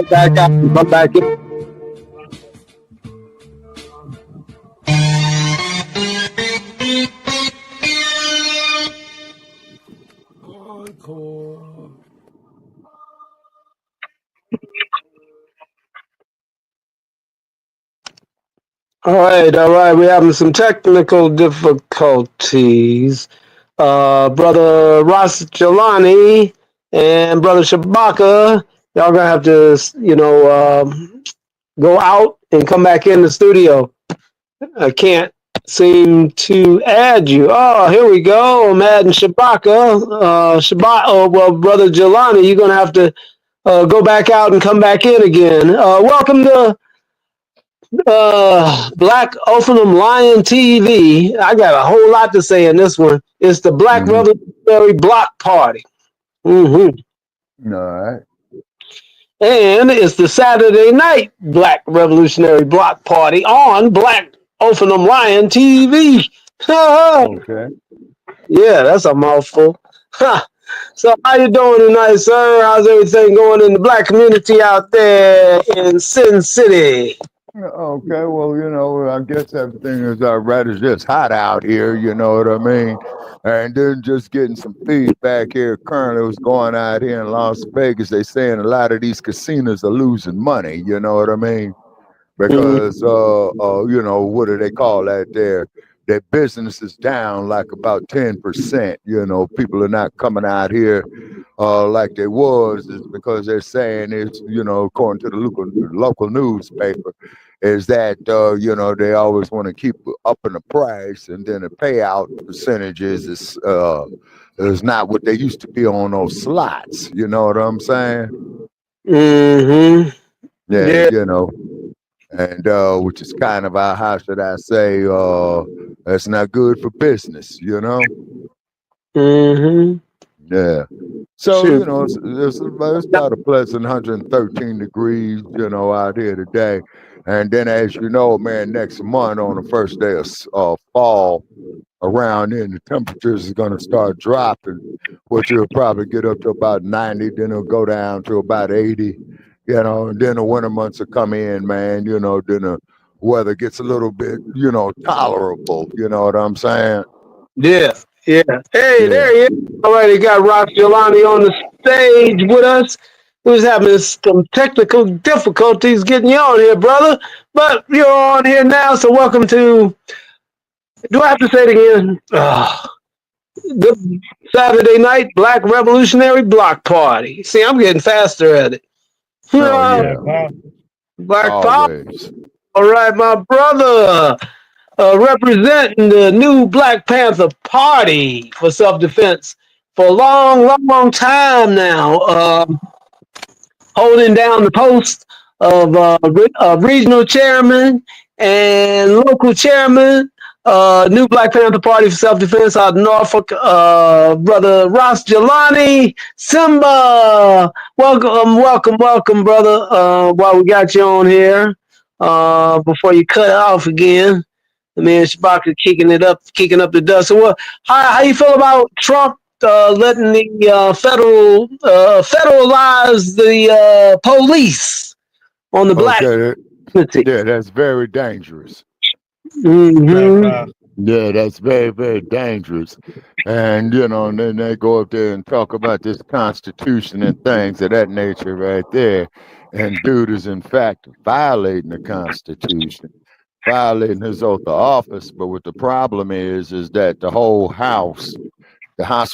Back out, come back in. All right. We're having some technical difficulties. Brother Ras Jelani and Brother Shabaka, y'all gonna have to, go out and come back in the studio. I can't seem to add you. Oh, here we go. I'm adding Shabaka. Brother Jelani, you're gonna have to go back out and come back in again. Welcome to Black Ophenham Lion TV. I got a whole lot to say in this one. It's the Black Revolutionary Block Party. Mm-hmm. All right. And it's the Saturday night Black Revolutionary Block Party on Black Ophenham Lion TV. Okay. Yeah, that's a mouthful. So how you doing tonight, sir? How's everything going in the black community out there in Sin City? Okay, well, I guess everything is all right. It's just hot out here, you know what I mean? And then just getting some feedback here currently what's going out here in Las Vegas. They saying a lot of these casinos are losing money, you know what I mean? Because, what do they call that there? their business is down like about 10%. You know, people are not coming out here like they was, is because they're saying it's, you know, according to the local newspaper, is that you know, they always want to keep upping the price, and then the payout percentages is not what they used to be on those slots. You know what I'm saying? Mm-hmm. Yeah, Yeah. you know, and which is kind of how should I say, that's not good for business. You know? Mm-hmm. Yeah. So, Shoot. you know, it's about a pleasant 113 degrees, you know, out here today. And then, as you know, man, next month on the first day of fall, around then the temperatures is going to start dropping, which will probably get up to about 90, then it'll go down to about 80, you know, and then the winter months will come in, man, you know, then the weather gets a little bit, you know, tolerable, you know what I'm saying? Yeah. Yeah. Hey, Yeah. there he is. Already got Rock Jelani on the stage with us. We was having some technical difficulties getting you on here, brother. But you're on here now, so welcome to. Do I have to say it again? The Saturday night Black Revolutionary Block Party. See, I'm getting faster at it. Oh, Yeah, yeah, Black Power. Black Power. always. All right, my brother. Representing the new Black Panther Party for self-defense for a long, long, long time now. Holding down the post of regional chairman and local chairman. New Black Panther Party for Self-Defense out of Norfolk. Brother Ross Jelani, Simba. Welcome, welcome, welcome, brother. While we got you on here, before you cut off again. The man Shabaka kicking up the dust. So, how you feel about Trump letting the federalize the police on the black Okay. community? Yeah, that's very dangerous. Black Mm-hmm. Power. Yeah, that's very, very dangerous. And, you know, and then they go up there and talk about this Constitution and things of that nature right there. And dude is, in fact, violating the Constitution, violating his oath of office. But what the problem is that the House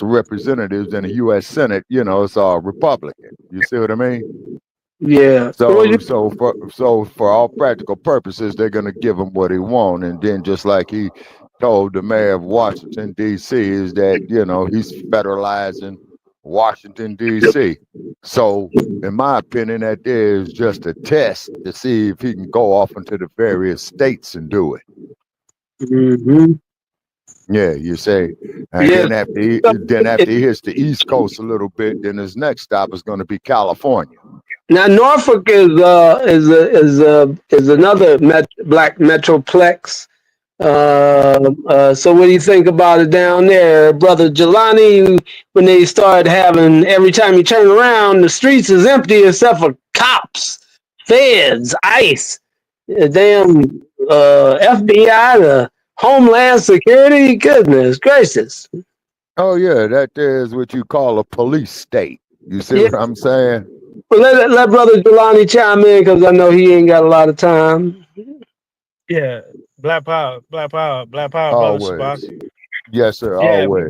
of Representatives and the U.S. Senate, you know, it's all Republican. You see what I mean? Yeah. So for all practical purposes, they're gonna give him what he want, and then just like he told the mayor of Washington D.C. is that, you know, he's federalizing Washington D.C. So in my opinion, that is just a test to see if he can go off into the various states and do it. Mm-hmm. Yeah, you say, and Yeah. then after he hits the East Coast a little bit, then his next stop is going to be California. Now Norfolk is another black metroplex. So what do you think about it down there, brother Jelani? When they started having every time you turn around, the streets is empty except for cops, feds, ICE, damn FBI, the Homeland Security. Goodness gracious! Oh yeah, that is what you call a police state. You see Yeah. what I'm saying? Well, let brother Jelani chime in because I know he ain't got a lot of time. Yeah, Black Power, Black Power, Black Power, brother Shabaka. Always. Yes, sir. Yeah, Always.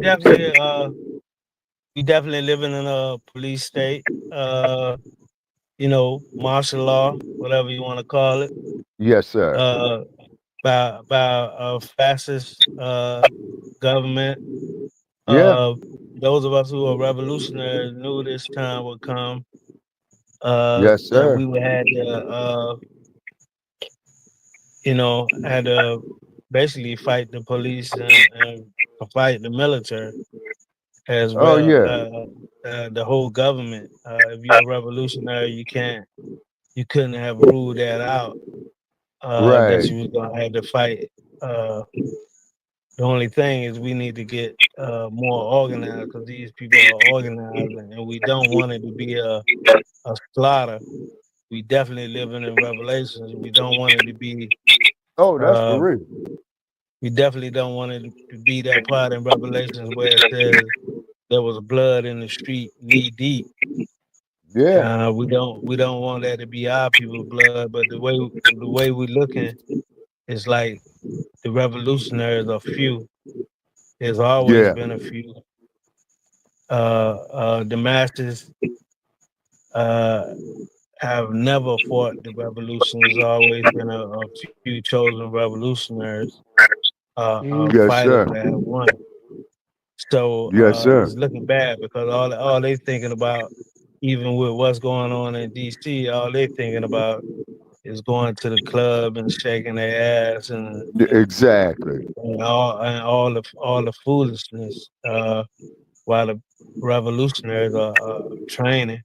we definitely living in a police state. You know, martial law, whatever you want to call it. Yes, sir. By fascist government. Yeah. Those of us who are revolutionaries knew this time would come. Yes, That sir. we would had to, had to basically fight the police and fight the military as Oh well. yeah. The whole government. If you're a revolutionary, you couldn't have ruled that out. That Right. you was gonna have to fight. The only thing is we need to get more organized because these people are organizing, and we don't want it to be a slaughter. We definitely living in Revelations. We don't want it to be. Oh, that's for Uh, real. we definitely don't want it to be that part in Revelations where it says there was blood in the street, knee deep. Yeah. We don't want that to be our people's blood, but the way we looking, it's like the revolutionaries are few. There's always Yeah, been a few. The masses have never fought the revolution. There's always been a few chosen revolutionaries, yes, fighters sir. that have won. So Yes, sir. it's looking bad because all they thinking about, even with what's going on in DC, all they thinking about is going to the club and shaking their ass Exactly. all the foolishness. While the revolutionaries are training.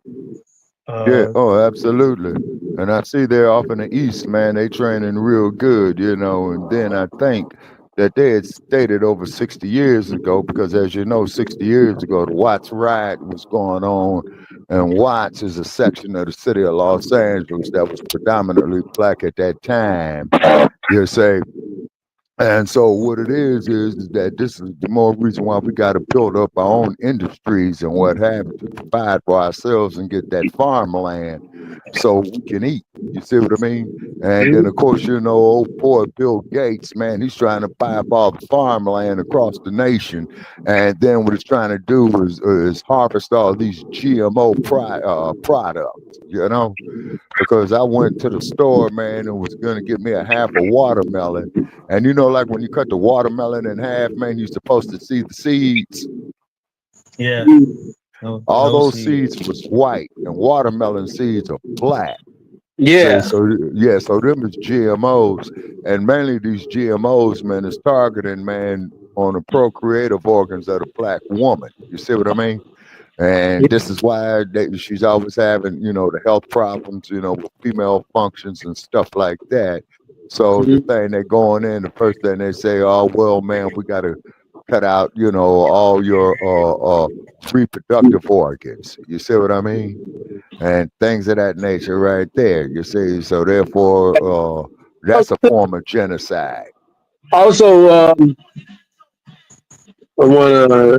Yeah, Uh, oh, absolutely. And I see they're off in the east, man. They training real good, you know. And then I think that they had stated over 60 years ago, because as you know, 60 years ago, the Watts riot was going on. And Watts is a section of the city of Los Angeles that was predominantly black at that time. You say, and so what it is that this is the more reason why we got to build up our own industries and what have you to provide for ourselves and get that farmland so we can eat. You see what I mean? And then of course, you know, old poor Bill Gates, man, he's trying to buy up all the farmland across the nation. And then what he's trying to do is harvest all these GMO products, you know? Because I went to the store, man, and was gonna get me a half a watermelon. And you know, like when you cut the watermelon in half, man, you're supposed to see the seeds. yeah, All no those seed. seeds was white, and watermelon seeds are black. Say Yeah. so, yeah. So them is GMOs, and mainly these GMOs, man, is targeting man on the procreative organs of the black woman. You see what I mean? And this is why she's always having, you know, the health problems, you know, with female functions and stuff like that. So the thing they going in, the first thing they say, oh well, man, we got to cut out, you know, all your reproductive organs. You see what I mean? And things of that nature, right there. You see, so therefore, that's a form of genocide. Also, I want to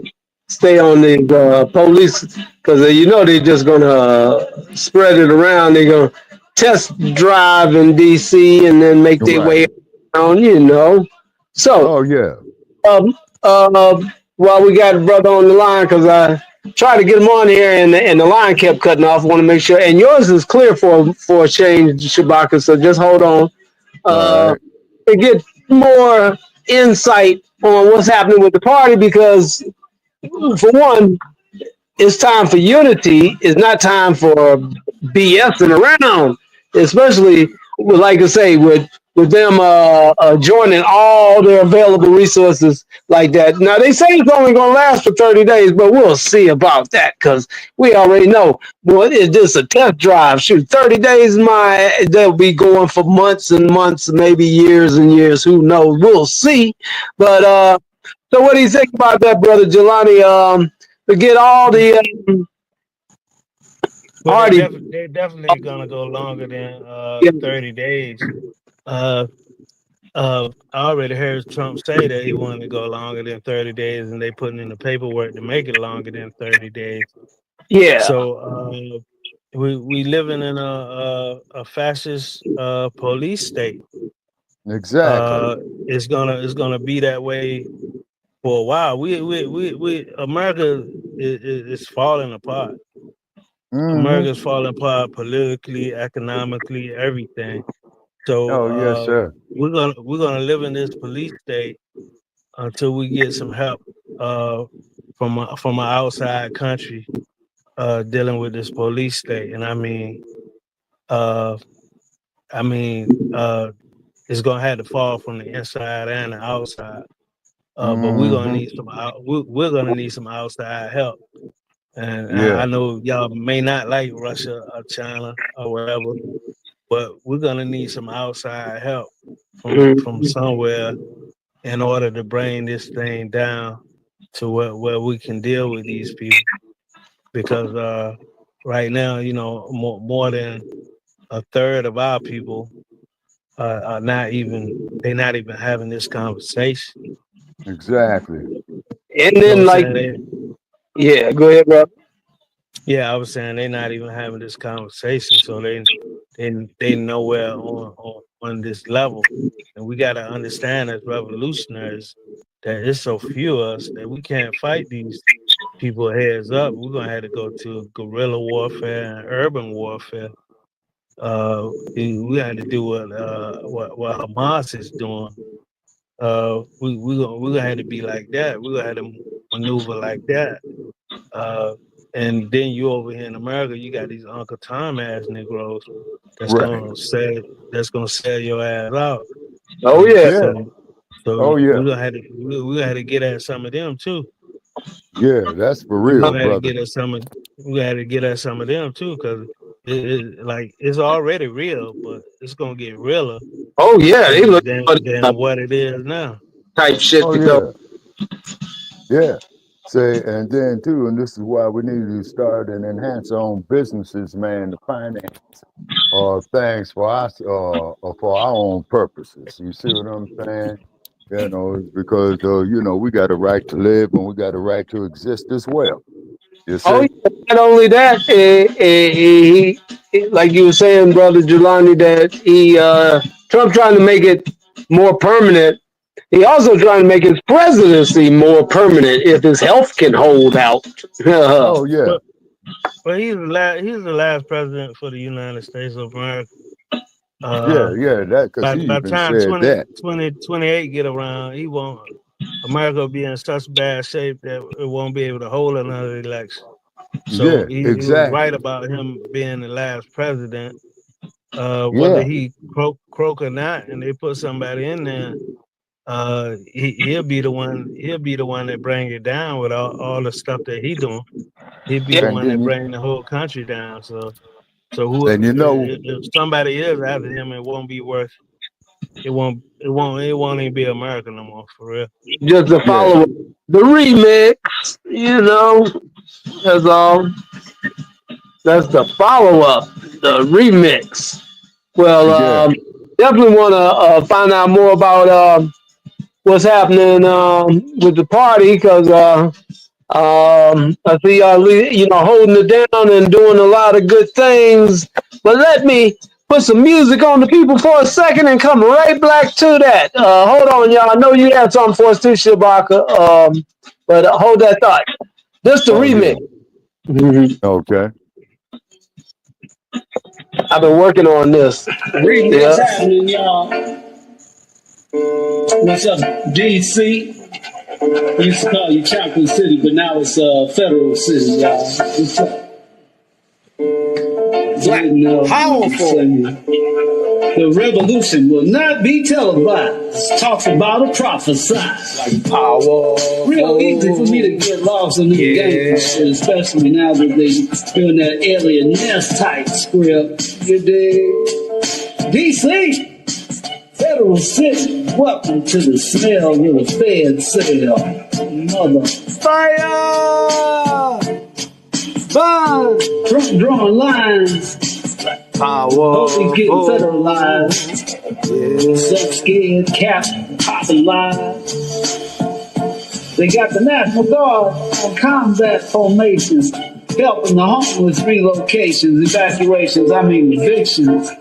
stay on the police because you know they're just gonna spread it around. They're gonna test drive in DC and then make their way Right. around. You know, so Oh yeah. um, uh, while we got a brother on the line, because I tried to get him on here and the line kept cutting off. I want to make sure, and yours is clear for a change, Shabaka. So just hold on. All right. To get more insight on what's happening with the party because for one, it's time for unity. It's not time for BSing around, especially with, like I say, with them joining all their available resources like that. Now they say it's only going to last for 30 days, but we'll see about that because we already know. Well, it's just a test drive. Shoot, 30 days, they'll be going for months and months, maybe years and years. Who knows? We'll see. But so what do you think about that, brother Jelani? To get all the Well, party. they're definitely gonna go longer than Yeah, 30 days. Uh, I already heard Trump say that he wanted to go longer than 30 days, and they putting in the paperwork to make it longer than 30 days. yeah, So we living in a fascist police state. Exactly. It's gonna be that way for a while. We America is falling apart. Hmm. America's falling apart politically, economically, everything. So Oh yes, sir. we're gonna live in this police state until we get some help uh, from an outside country dealing with this police state. And uh, I mean, it's gonna have to fall from the inside and the outside. But we're gonna Hmm. need we're gonna need some outside help. And I Yeah. know y'all may not like Russia or China or whatever, but we're gonna need some outside help from mm, somewhere in order to bring this thing down to where we can deal with these people. Because right now, you know, more than a third of our people are not even they're not even having this conversation. Exactly. and You know what then I'm like saying? yeah, go ahead, bro. Yeah, I was saying they're not even having this conversation, so they nowhere on on this level, and we got to understand as revolutionaries that it's so few of us that we can't fight these people heads up. We're gonna have to go to guerrilla warfare and urban warfare. We had to do what Hamas is doing. We're gonna have to be like that. We're gonna have to maneuver like that. And then you over here in America, you got these Uncle Tom ass Negroes that's Right. gonna sell your ass out. Oh yeah. Yeah. So Oh, yeah. we're gonna have to get at some of them too. Yeah, that's for We're real, gonna have to brother. get at some of them too, because it's already real, but it's gonna get realer Oh yeah. They look than for what it is now. type shit Oh, to yeah. go. Yeah. Say, and then too, and this is why we need to start and enhance our own businesses, man, to finance things for us or for our own purposes. You see what I'm saying? You know, it's because you know, we got a right to live and we got a right to exist as well. You see? Oh, yeah. Not only that, he, like you were saying, brother Jelani, that Trump trying to make it more permanent. He also trying to make his presidency more permanent if his health can hold out. Oh yeah. But he's the last president for the United States of America. Yeah, that because By he the even time said that. 2028 get around, America will be in such bad shape that it won't be able to hold another election. So Yeah, he was exactly. right about him being the last president. Yeah. Whether he croak or not, and they put somebody in there, he'll be the one. He'll be the one that bring it down with all the stuff that he doing. He'll be the And one that then bring the whole country down. So and you know, if somebody is after him, it won't be worth. It won't even be America no more, for real. Just to follow the remix, you know, that's all. That's the follow up, the remix. Well, definitely want to find out more about what's happening with the party because I see y'all, holding it down and doing a lot of good things. But let me put some music on the people for a second and come right back to that. Hold on, y'all. I know you had something for us too, Shabaka. But hold that thought. Just the remix. Yeah. Mm-hmm. Okay. I've been working on this. What's happening, y'all? What's up, DC? We used to call you Chocolate City, but now it's Federal City, y'all. What's up? Black, powerful. The revolution will not be televised. Talks about a prophesize. Like power. Real easy for me to get lost in the game, especially now that they're doing that alien nest type script. You dig? DC, Federal City, welcome to the cell with a fed cell. Mother. Fire! Burn! Trump drawing lines. Power. Hope we get federalized. Sex scared, cap, popping lies. They got the National Guard on combat formations, helping the homeless relocations, evacuations, evictions.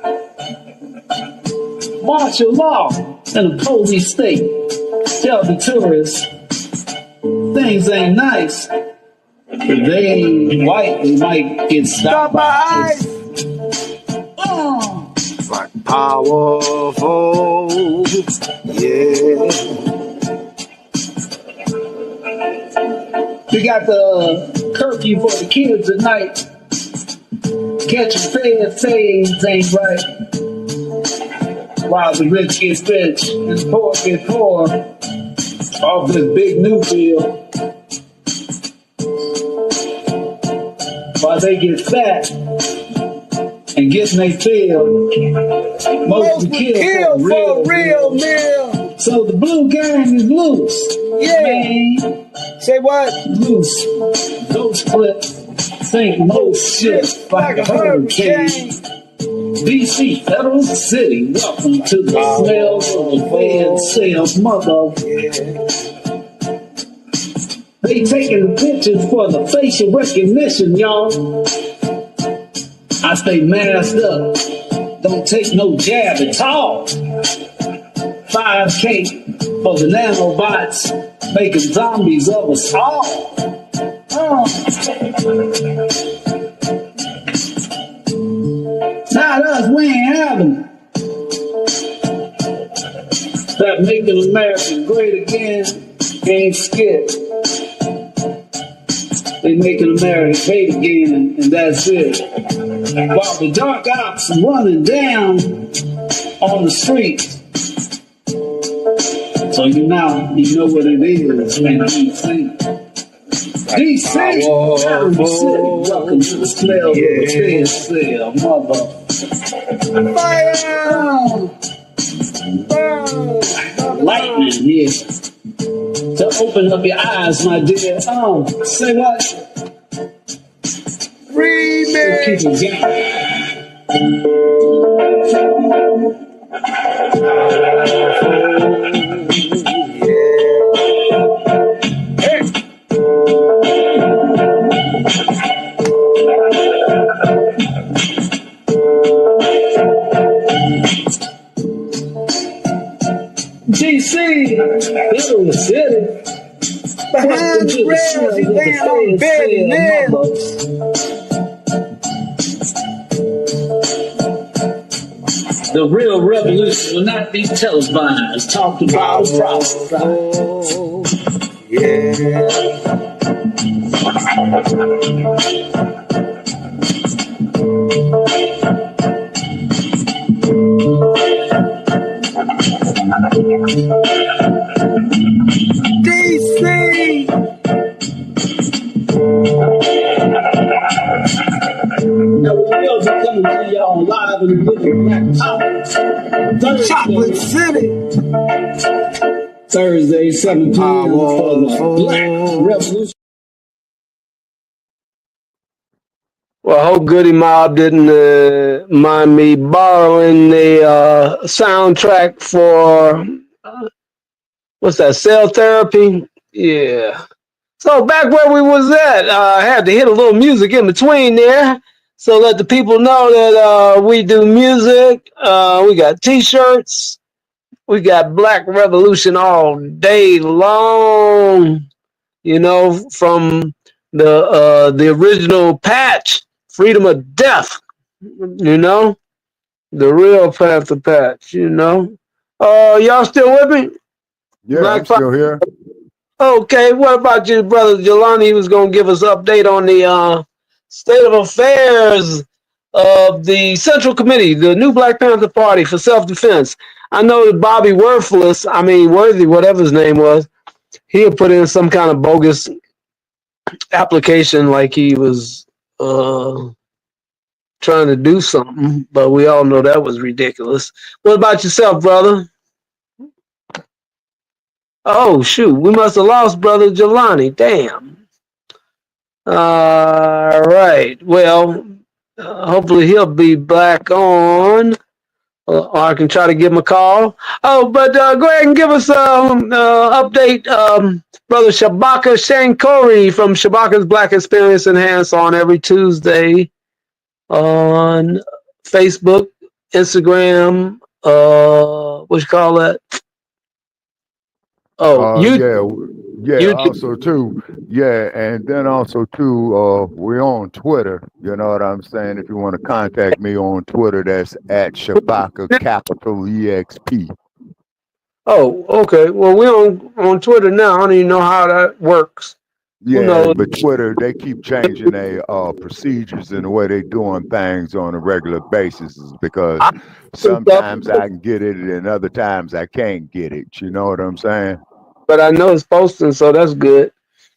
Martial law in a police state. Tell the tourists things ain't nice. If they ain't white, they might get stopped by ICE. Like powerful. Yeah. We got the curfew for the kids at night. Catching feds ain't right. While the rich get rich and the poor get poor. Off this big new deal. While they get fat and getting they fill. Most of the kill for a real meal. So the blue gang is loose. Yeah. Man. Say what? Loose. Those clips sink most ships like a hurricane. DC, Federal City, welcome to the smells of the fed sales, mother. They taking the pictures for the facial recognition, y'all. I stay masked up. don't take no jab at all. 5K for the nanobots, making zombies of us all. Not us, we ain't having it. That making America great again ain't skip. They making America hate again, and that's it. While the dark ops running down on the streets. So you know what it is, man. DC, welcome to the smell of the cell, mother. Fire! Lightning, yeah. To open up your eyes, my dear. Say what? Remix. Keep it DC, Little City. Hands raised, you land on bed, man. The real revolution will not be televised. Talked about DC. Now we'll be coming to y'all live in the living black Chocolate City. Thursday, 7 p.m. for the Black Revolution. Well, I hope Goody Mob didn't mind me borrowing the soundtrack for what's that? Cell Therapy. Yeah. So back where we was at, I had to hit a little music in between there. So let the people know that we do music. We got T-shirts. We got Black Revolution all day long. You know, from the original patch, Freedom of Death. You know, the real Panther patch. You know, y'all still with me? Yeah, Black I'm still here. Okay, what about you, brother Jelani? He was going to give us an update on the state of affairs of the Central Committee, the new Black Panther Party for Self-Defense. I know that Bobby Worthy, whatever his name was, he had put in some kind of bogus application like he was trying to do something, but we all know that was ridiculous. What about yourself, brother? Oh, shoot. We must have lost Brother Jelani. Damn. All right. Well, hopefully he'll be back on. Or I can try to give him a call. Oh, but go ahead and give us an update. Brother Shabaka Shankori from Shabaka's Black Experience Enhanced on every Tuesday on Facebook, Instagram, what you call that? Oh, yeah, YouTube. also too, yeah, and then also too, we're on Twitter. You know what I'm saying? If you want to contact me on Twitter, that's at Shabaka capital EXP. Oh, okay. Well, we're on Twitter now. I don't even know how that works. Yeah, but Twitter, they keep changing their procedures and the way they're doing things on a regular basis, is because sometimes I can get it and other times I can't get it. You know what I'm saying? But I know it's posting, so that's good.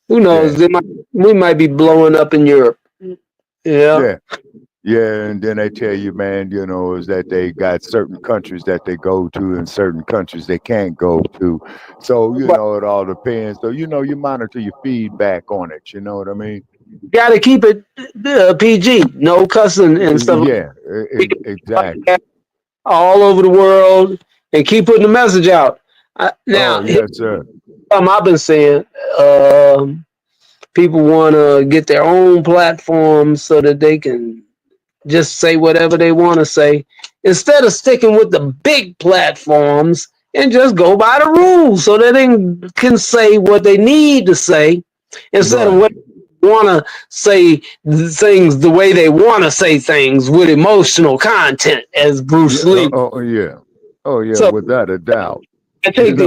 Who knows? Yeah. We might be blowing up in Europe. Yeah. Yeah, and then they tell you, man, you know, is that they got certain countries that they go to and certain countries they can't go to. So, you know, it all depends. So, you know, you monitor your feedback on it. You know what I mean? Got to keep it PG. No cussing and stuff. Yeah, exactly. All over the world, and keep putting the message out. Now, yes, sir. I've been saying, people want to get their own platforms so that they can just say whatever they want to say instead of sticking with the big platforms and just go by the rules so that they can say what they need to say instead of what want to say things the way they want to say things with emotional content, as Bruce Lee. Oh yeah, So without a doubt. I take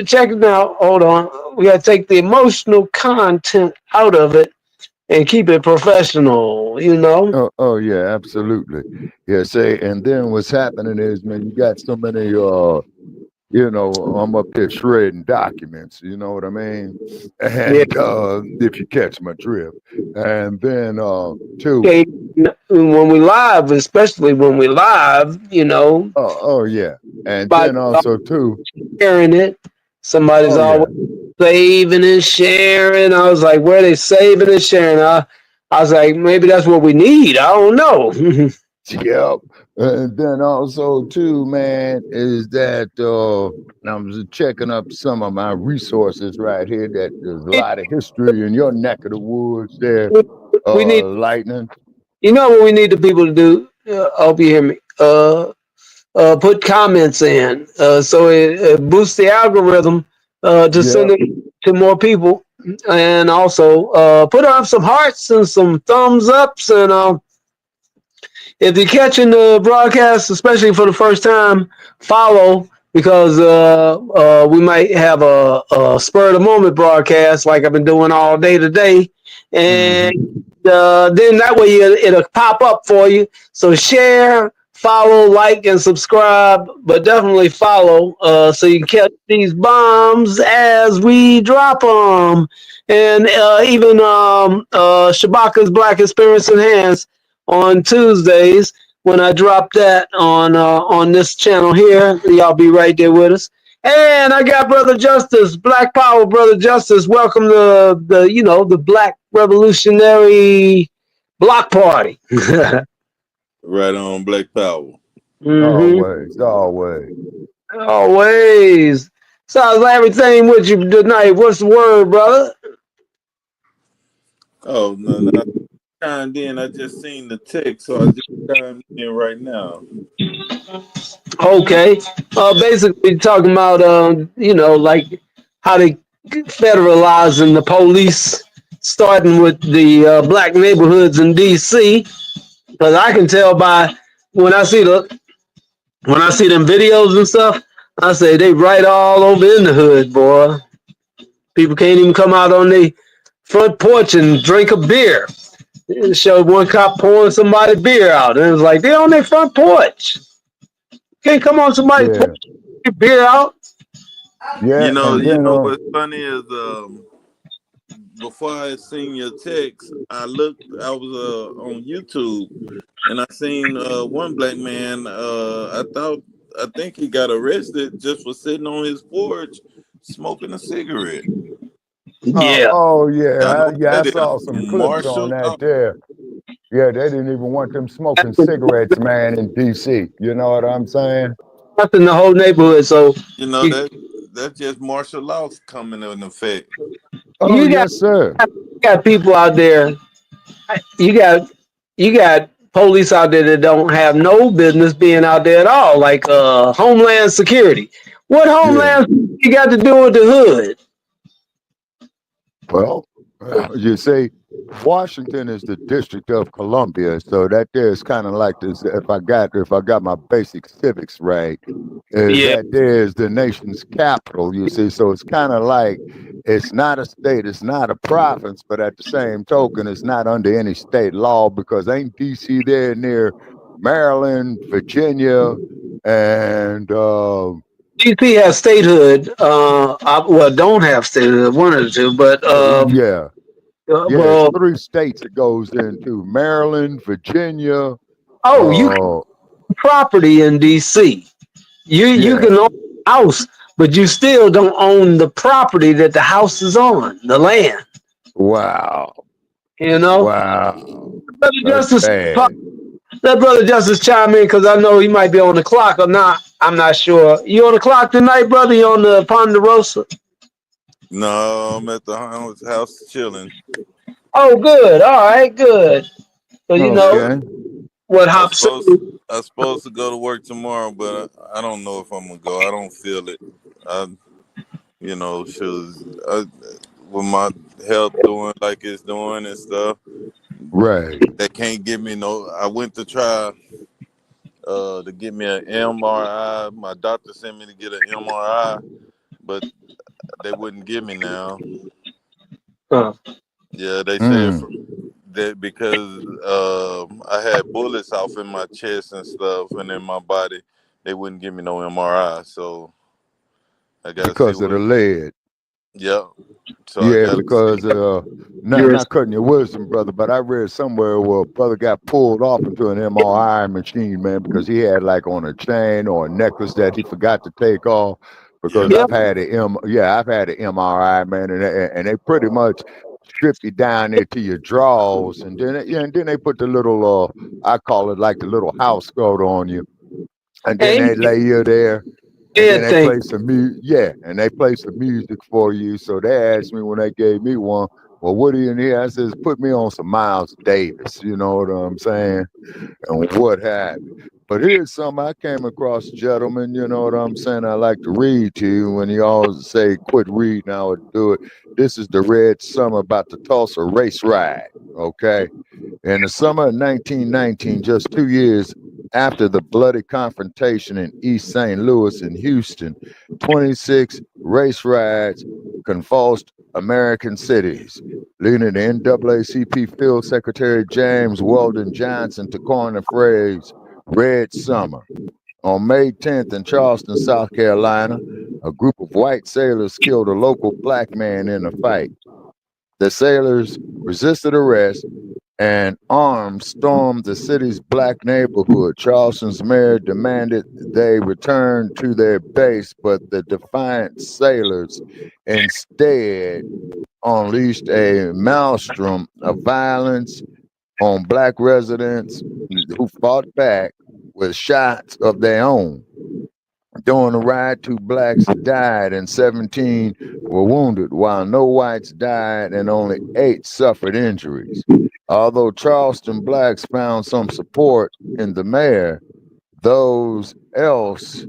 check it out. Hold on, we got to take the emotional content out of it and keep it professional. You know. Oh yeah, absolutely. Yeah, say, and then what's happening is, man, you got so many I'm up here shredding documents, you know what I mean? And if you catch my drift. And then too. Okay, when we live, especially when we live, you know. Oh yeah. And then also too sharing it. Somebody's always saving and sharing. I was like, where are they saving and sharing? I was like, maybe that's what we need. I don't know. Yep. And then also too, man, is that I'm just checking up some of my resources right here. That there's a lot of history in your neck of the woods there. We need lightning. You know what we need the people to do? I hope you hear me. Put comments in so it boosts the algorithm to send it to more people, and also put up some hearts and some thumbs ups. And if you're catching the broadcast, especially for the first time, follow, because we might have a spur of the moment broadcast like I've been doing all day today, and then that way it'll pop up for you. So share, follow, like, and subscribe, but definitely follow so you can catch these bombs as we drop them. And even Shabaka's Black Experience Enhanced on Tuesdays, when I drop that on this channel here, y'all be right there with us. And I got Brother Justice, Black Power, Brother Justice. Welcome to the Black Revolutionary Block Party. Right on, Black Power. Always. So how's everything with you tonight? What's the word, brother? Oh, no. Chimed in. I just seen the text, so I just chimed in right now. Okay. Basically talking about like how they federalizing the police, starting with the black neighborhoods in DC. Because I can tell by when I see them videos and stuff, I say they right all over in the hood, boy. People can't even come out on their front porch and drink a beer. It showed one cop pouring somebody beer out, and it was like they're on their front porch. Can't come on somebody's porch and get beer out. Yeah, you know what's funny is before I seen your text, I was on YouTube and I seen one black man. I think he got arrested just for sitting on his porch smoking a cigarette. Yeah. I saw some clips on that there. Yeah, they didn't even want them smoking cigarettes, man, in DC. You know what I'm saying? That's in the whole neighborhood. So that's just martial law coming in effect. Oh, yes, sir. You got people out there. You got police out there that don't have no business being out there at all, like Homeland Security. What Homeland Security got to do with the hood? Well, you see, Washington is the District of Columbia, so that there is kind of like this. If I got my basic civics right, that there is the nation's capital. You see, so it's kind of like it's not a state, it's not a province, but at the same token, it's not under any state law because ain't DC there near Maryland, Virginia, and DC has statehood. Don't have statehood. One of the two, but well, 3 states it goes into: Maryland, Virginia. Oh, you can property in DC. You can own a house, but you still don't own the property that the house is on, the land. Wow. You know. Wow. Let Brother Justice chime in because I know he might be on the clock or not. I'm not sure. You on the clock tonight, brother? You on the Ponderosa? No, I'm at the house chilling. Oh, good. All right, good. So you know Okay. what I Hop said. supposed to go to work tomorrow, but I don't know if I'm gonna go. I don't feel it. I, shoes. With my health doing like it's doing and stuff, Right. they can't give me no. I went to try to get me an MRI. My doctor sent me to get an MRI, but they wouldn't give me now. Uh, Yeah, they said Mm. that because I had bullets off in my chest and stuff and in my body, they wouldn't give me no MRI. So I gotta see Because of the what. lead. Yeah. So I Yeah, gotta because see. you're not cutting your wisdom, brother, but I read somewhere where a brother got pulled off into an MRI machine, man, because he had like on a chain or a necklace that he forgot to take off. Because Yeah. yep. I've had an MRI, man, and they pretty much strip you down into your drawers, and then they put the little I call it like the little house coat on you, and then Hey, they lay you there. And then yeah, they thing. play some music, yeah, and they play some music for you. So they asked me when they gave me one, well, what are you in here? I says, put me on some Miles Davis, you know what I'm saying? And what have you. But here's something I came across, gentlemen, you know what I'm saying? I like to read to you when you all say quit reading, I would do it. This is the Red Summer about the Tulsa race ride, okay? In the summer of 1919, just 2 years after the bloody confrontation in East St. Louis and Houston, 26 race riots convulsed American cities, leading the NAACP Field Secretary James Weldon Johnson to coin the phrase Red Summer. On May 10th in Charleston, South Carolina, a group of white sailors killed a local black man in a fight. The sailors resisted arrest and armed stormed the city's black neighborhood. Charleston's mayor demanded they return to their base, but the defiant sailors instead unleashed a maelstrom of violence on black residents who fought back with shots of their own. During the riot, 2 blacks died and 17 were wounded, while no whites died and only 8 suffered injuries. Although Charleston blacks found some support in the mayor, those else,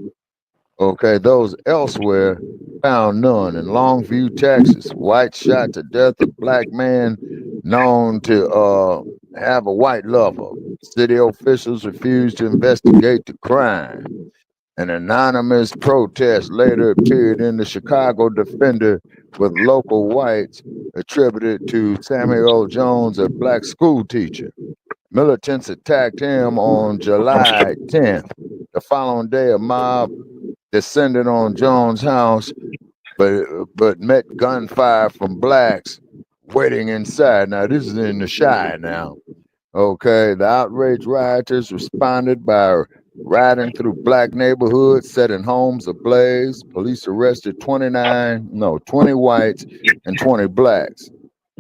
those elsewhere found none. In Longview, Texas, whites shot to death a black man known to have a white lover. City officials refused to investigate the crime. An anonymous protest later appeared in the Chicago Defender with local whites attributed to Samuel Jones, a black school teacher. Militants attacked him on July 10th. The following day, a mob descended on Jones' house, but met gunfire from blacks waiting inside. Now, this is in the Chi now. Okay, the outraged rioters responded by riding through black neighborhoods, setting homes ablaze. Police arrested 20 whites and 20 blacks.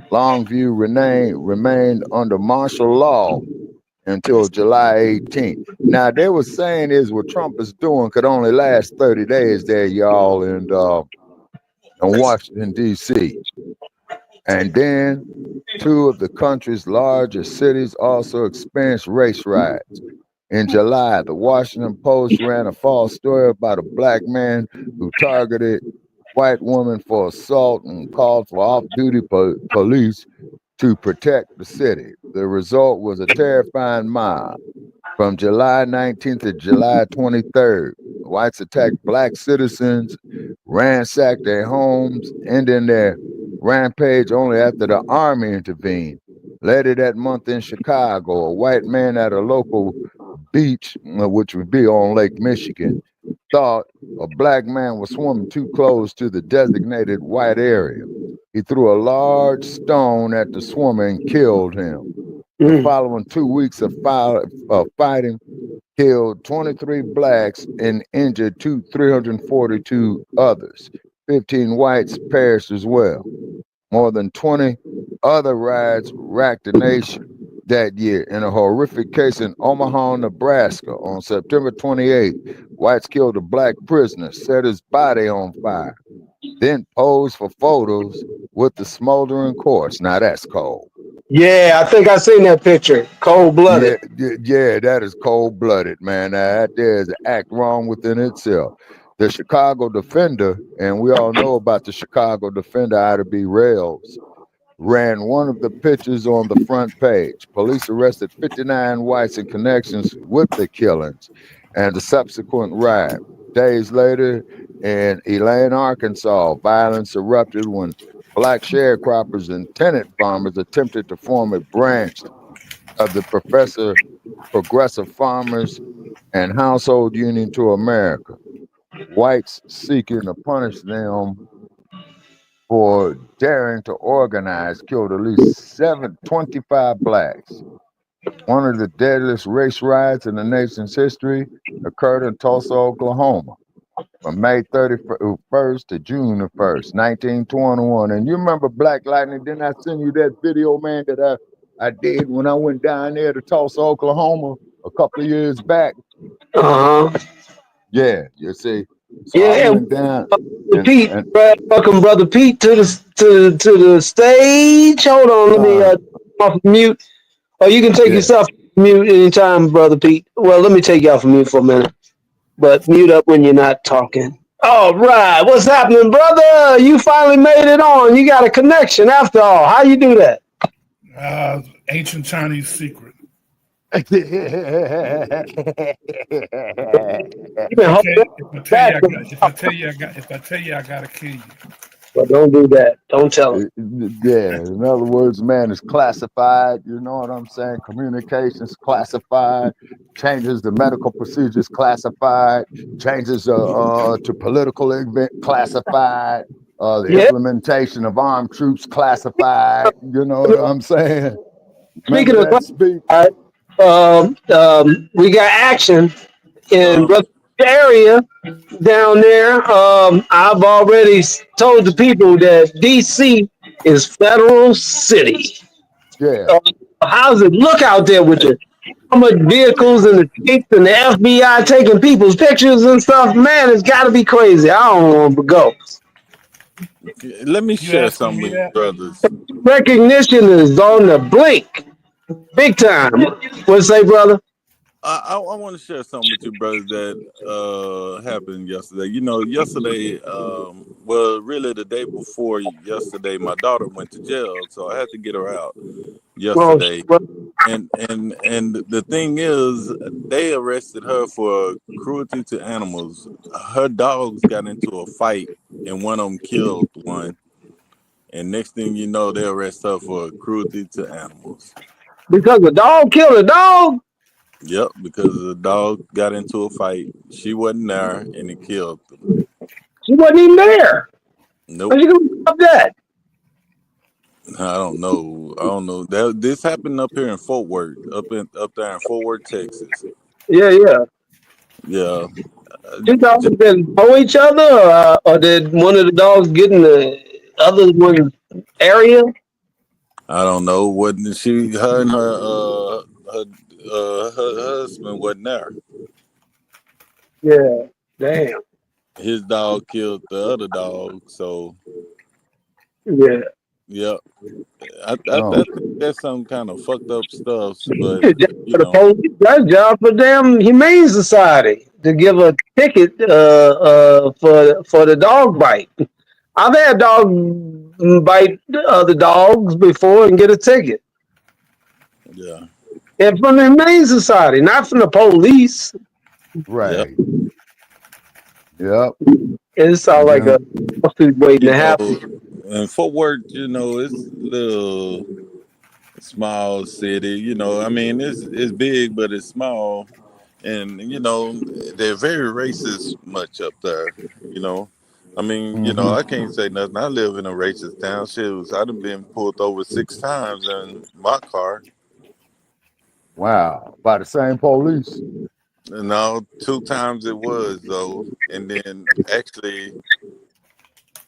Longview remained under martial law until July 18th. Now, they were saying is what Trump is doing could only last 30 days there, y'all, in Washington, D.C. And then 2 of the country's largest cities also experienced race riots. In July, the Washington Post ran a false story about a black man who targeted white woman for assault and called for off-duty police to protect the city. The result was a terrifying mob. From July 19th to July 23rd, whites attacked black citizens, ransacked their homes, ending their rampage only after the army intervened. Later that month in Chicago, a white man at a local beach, which would be on Lake Michigan, thought a black man was swimming too close to the designated white area. He threw a large stone at the swimmer and killed him. The following 2 weeks of fighting killed 23 blacks and injured 342 others. 15 whites perished as well. More than 20 other riots racked the nation that year. In a horrific case in Omaha, Nebraska, on September 28th, whites killed a black prisoner, set his body on fire, then posed for photos with the smoldering corpse. Now that's cold. Yeah, I think I seen that picture. Cold blooded. Yeah, that is cold blooded, man. That there is an act wrong within itself. The Chicago Defender, and we all know about the Chicago Defender, Ida B. Rails, ran one of the pictures on the front page. Police arrested 59 whites in connections with the killings and the subsequent riot. Days later, in Elaine, Arkansas, violence erupted when black sharecroppers and tenant farmers attempted to form a branch of the Progressive Farmers and Household Union to America. Whites seeking to punish them for daring to organize killed at least 725 blacks. One of the deadliest race riots in the nation's history occurred in Tulsa, Oklahoma, from May 31st to June the 1st, 1921. And you remember Black Lightning? Didn't I send you that video, man, that I did when I went down there to Tulsa, Oklahoma a couple of years back? Uh-huh. Yeah, you see. So Yeah, I and went down Pete, and welcome, brother Pete, to the stage. Hold on, let me off mute. Or you can take Yeah. yourself mute anytime, brother Pete. Well, let me take you off mute for a minute, but mute up when you're not talking. All right, what's happening, brother? You finally made it on. You got a connection after all. How you do that? Ancient Chinese secret. You been holding If I tell you I gotta kill you. Well, don't do that. Don't tell him. Yeah, in other words, man, it's classified. You know what I'm saying? Communications classified. Changes the medical procedures classified. Changes to political event classified. The Yeah. implementation of armed troops classified. You know what I'm saying? Speaking Remember of that speech? we got action in brother area down there. I've already told the people that DC is federal city. Yeah. How's it look out there with the armored vehicles and the jeeps and the FBI taking people's pictures and stuff? Man, it's got to be crazy. I don't want to go. Let me share something with you, brothers. Recognition is on the blink, big time. What say, brother? I want to share something with you, brothers, that happened yesterday. You know, yesterday, well, really the day before yesterday, my daughter went to jail, so I had to get her out yesterday. And the thing is, they arrested her for cruelty to animals. Her dogs got into a fight, and one of them killed one. And next thing you know, they arrest her for cruelty to animals. Because the dog killed a dog? Yep, because the dog got into a fight. She wasn't there, and it killed them. She wasn't even there. Nope. How's you gonna stop that? I don't know. This happened up here in Fort Worth, up there in Fort Worth, Texas. Yeah. Yeah. Two dogs didn't know each other, or did one of the dogs get in the other one's area? I don't know. Wasn't she? Her and her husband wasn't there. Yeah. Damn. His dog killed the other dog. So Yeah. yeah, I think that's some kind of fucked up stuff. But For the police, that's job for damn Humane Society to give a ticket for the dog bite. I've had dog bite other dogs before and get a ticket. Yeah. And from the Humane Society, not from the police. Right. Yep. It sounds like a lawsuit waiting to happen. And Fort Worth, you know, it's a little small city. You know, I mean, it's big, but it's small. And, you know, they're very racist much up there, you know. I mean, you know, I can't say nothing. I live in a racist town. Shit, I've been pulled over 6 times in my car. Wow. By the same police? No, 2 times it was, though. And then actually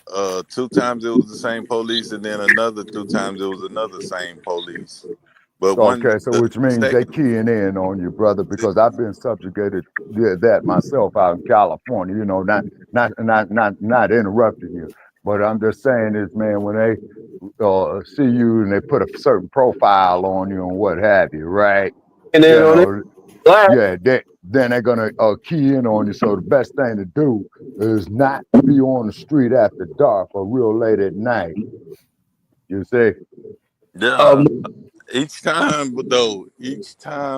2 times it was the same police, and then another 2 times it was another same police. But so which means they keying in on you, brother, because I've been subjugated to that myself out in California. You know, not interrupting you, but I'm just saying this, man. When see you and they put a certain profile on you and what have you, right? And then You on it, know, black. yeah, then they're gonna key in on you. So the best thing to do is not be on the street after dark or real late at night. You see? Yeah. Each time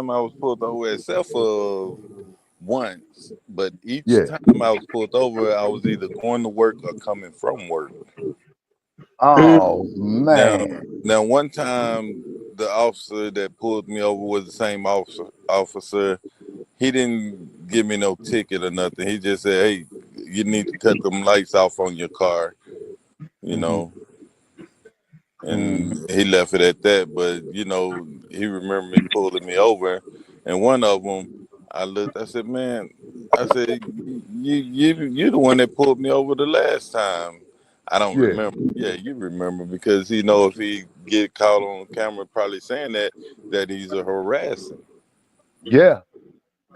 I was pulled over, except for once, but each Yeah. time I was pulled over, I was either going to work or coming from work. Oh Now, man. now one time the officer that pulled me over was the same officer. He didn't give me no ticket or nothing. He just said, "Hey, you need to cut them lights off on your car," you know, and he left it at that. But you know, he remembered me pulling me over, and one of them, I looked. I said, "Man," I said, "You the one that pulled me over the last time." I don't Yeah. remember. Yeah, you remember because you know if he get caught on camera, probably saying that he's a harasser. Yeah.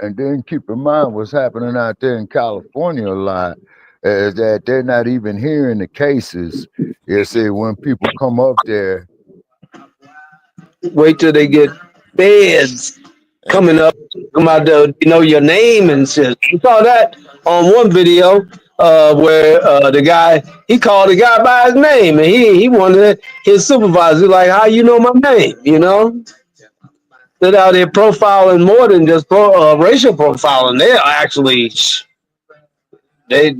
And then keep in mind what's happening out there in California a lot is that they're not even hearing the cases. You see, when people come up there, Wait till they get feds coming up, come out there, you know your name and shit. We saw that on one video where the guy he called the guy by his name and he wanted his supervisor like, how you know my name? You know, they're out there profiling more than just racial profiling. They're actually they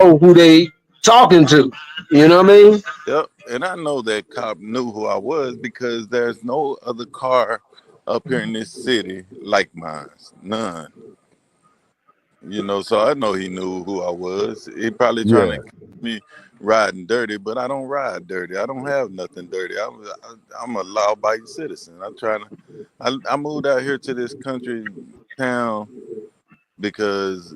know who they talking to. You know what I mean? Yep, and I know that cop knew who I was because there's no other car up here in this city like mine. None. You know, so I know he knew who I was. He probably trying yeah, to catch me riding dirty, but I don't ride dirty. I don't have nothing dirty. I'm a law-abiding citizen. I moved out here to this country town because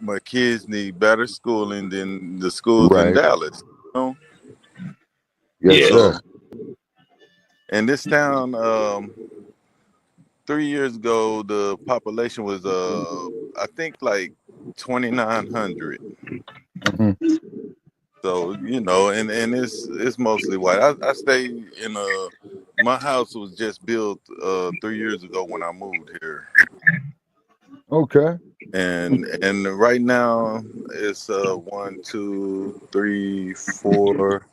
my kids need better schooling than the schools in right. Dallas. You know? Yes, Yeah. sir. In this town, 3 years ago, the population was, I think, like 2,900. Mhm. So you know, and it's mostly white. I stay in my house was just built 3 years ago when I moved here, Okay. and right now it's 1, 2, 3, 4.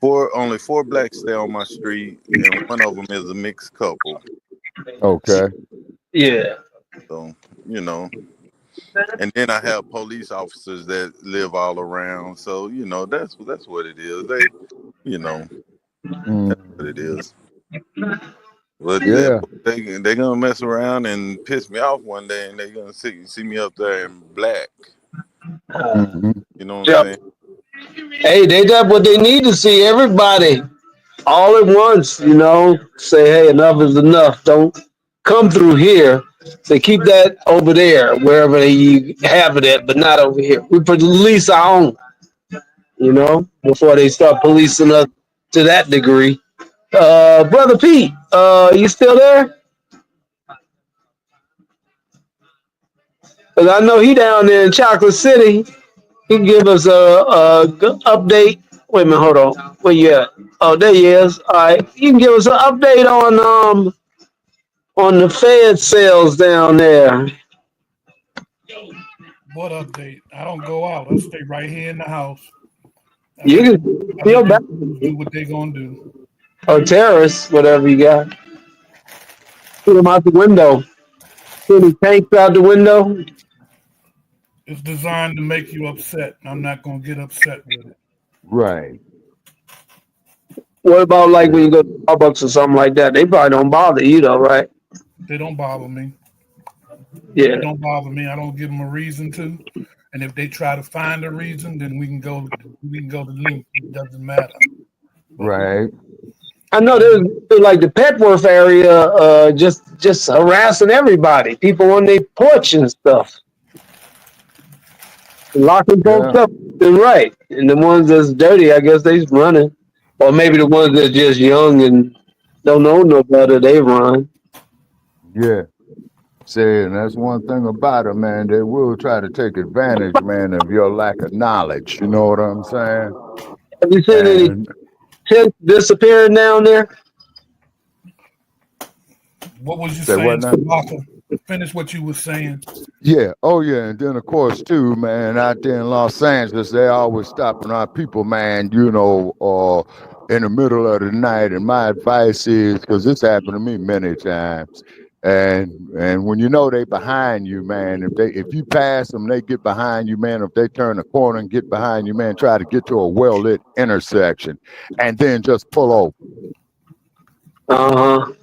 Only 4 blacks stay on my street, and one of them is a mixed couple. Okay. Yeah. So you know, and then I have police officers that live all around. So you know, that's what it is. They, you know, that's what it is. But Yeah. they're gonna mess around and piss me off one day, and they're gonna see me up there in black. Mhm. You know what Yeah. I'm saying? Hey, they got what they need to see. Everybody all at once, you know, say, hey, enough is enough. Don't come through here. Say, keep that over there, wherever you have it at, but not over here. We police our own, you know, before they start policing us to that degree. Brother Pete, you still there? Because I know he down there in Chocolate City. He can give us a update. Wait a minute, hold on. Where you at? Oh, there he is. All right, you can give us an update on the Fed sales down there. What update? I don't go out. I stay right here in the house. You can I feel let back these do what they gonna do. or terrorists, whatever you got. Shoot them out the window. See any tanks out the window? It's designed to make you upset. I'm not gonna get upset with it. Right. What about like when you go to Starbucks or something like that? They probably don't bother you though, right? They don't bother me. Yeah. They don't bother me. I don't give them a reason to. And if they try to find a reason, then we can go to length. It doesn't matter. Right. I know there's like the Petworth area, just harassing everybody. People on their porch and stuff, locking folks Yeah. up. They're right, and the ones that's dirty, I guess they's running, or maybe the ones that's just young and don't know no better, they run. Yeah. See, and that's one thing about it, man. They will try to take advantage, man, of your lack of knowledge. You know what I'm saying? Have you seen any And tents disappearing down there? What was you say what saying, now? Sabaka? Finish what you were saying. Yeah. Oh, yeah. And then, of course, too, man, out there in Los Angeles, they always stopping our people, man, in the middle of the night. And my advice is, because this happened to me many times, and when you know they behind you, man, if you pass them, they get behind you, man. If they turn the corner and get behind you, man, try to get to a well-lit intersection and then just pull over. Uh-huh.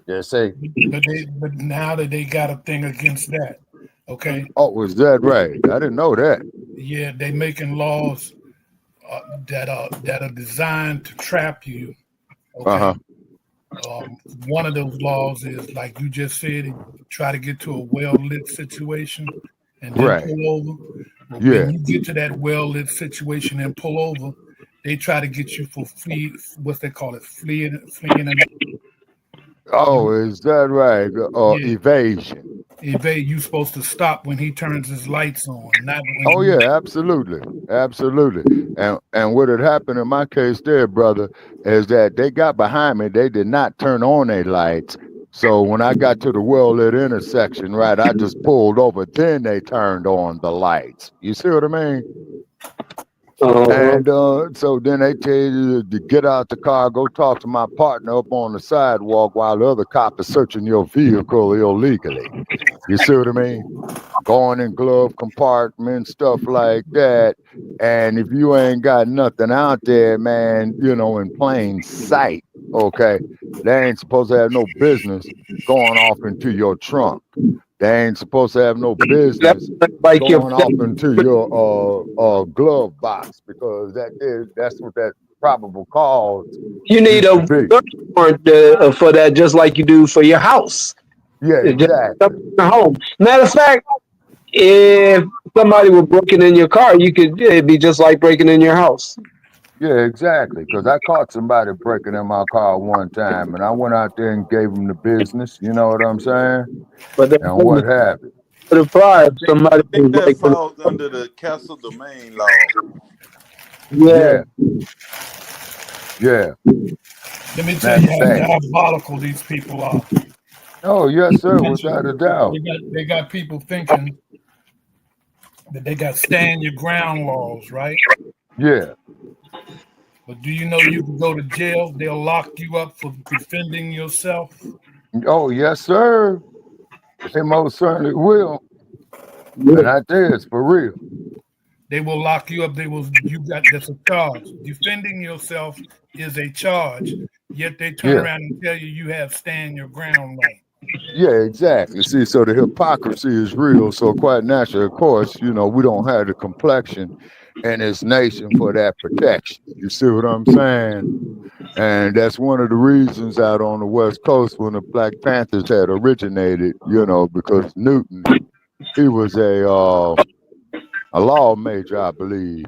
Yeah, say. But now that they got a thing against that, okay? Oh, was that right? I didn't know that. Yeah, they making laws that are designed to trap you. Okay. Uh-huh. One of those laws is, like you just said, try to get to a well-lit situation and then Right. pull over. But Yeah. when you get to that well-lit situation and pull over, they try to get you for fleeing. Oh, is that right? Yeah. Evasion. You supposed to stop when he turns his lights on, not when Oh yeah, absolutely, absolutely. And what had happened in my case there, brother, is that they got behind me. They did not turn on their lights. So when I got to the well-lit intersection, right, I just pulled over. Then they turned on the lights. You see what I mean? And so then they tell you to get out the car, go talk to my partner up on the sidewalk while the other cop is searching your vehicle illegally. You see what I mean? Going in glove compartments, stuff like that. And if you ain't got nothing out there, man, in plain sight, okay, they ain't supposed to have no business going off into your trunk. They ain't supposed to have no business like going off into your glove box, because that's what that probable cause. You need a warrant for that, just like you do for your house. Yeah, exactly. Your home. Matter of fact, if somebody were breaking in your car, it'd be just like breaking in your house. Yeah, exactly. Because I caught somebody breaking in my car one time, and I went out there and gave them the business. You know what I'm saying? And what happened? The pride, somebody I think that falls under the Castle Domain law. Yeah. Yeah. Let me tell you how diabolical these people are. Oh, yes, sir, without a doubt. They got people thinking that they got stand your ground laws, right? Yeah. But do you know you can go to jail? They'll lock you up for defending yourself. Oh, yes, sir. They most certainly will. And that is for real. They will lock you up. That's a charge. Defending yourself is a charge. Yet they turn around and tell you have stand your ground right. Yeah, exactly. See, so the hypocrisy is real. So quite naturally, of course, we don't have the complexion in this nation for that protection. You see what I'm saying? And that's one of the reasons out on the West Coast when the Black Panthers had originated, because Newton, he was a law major, I believe.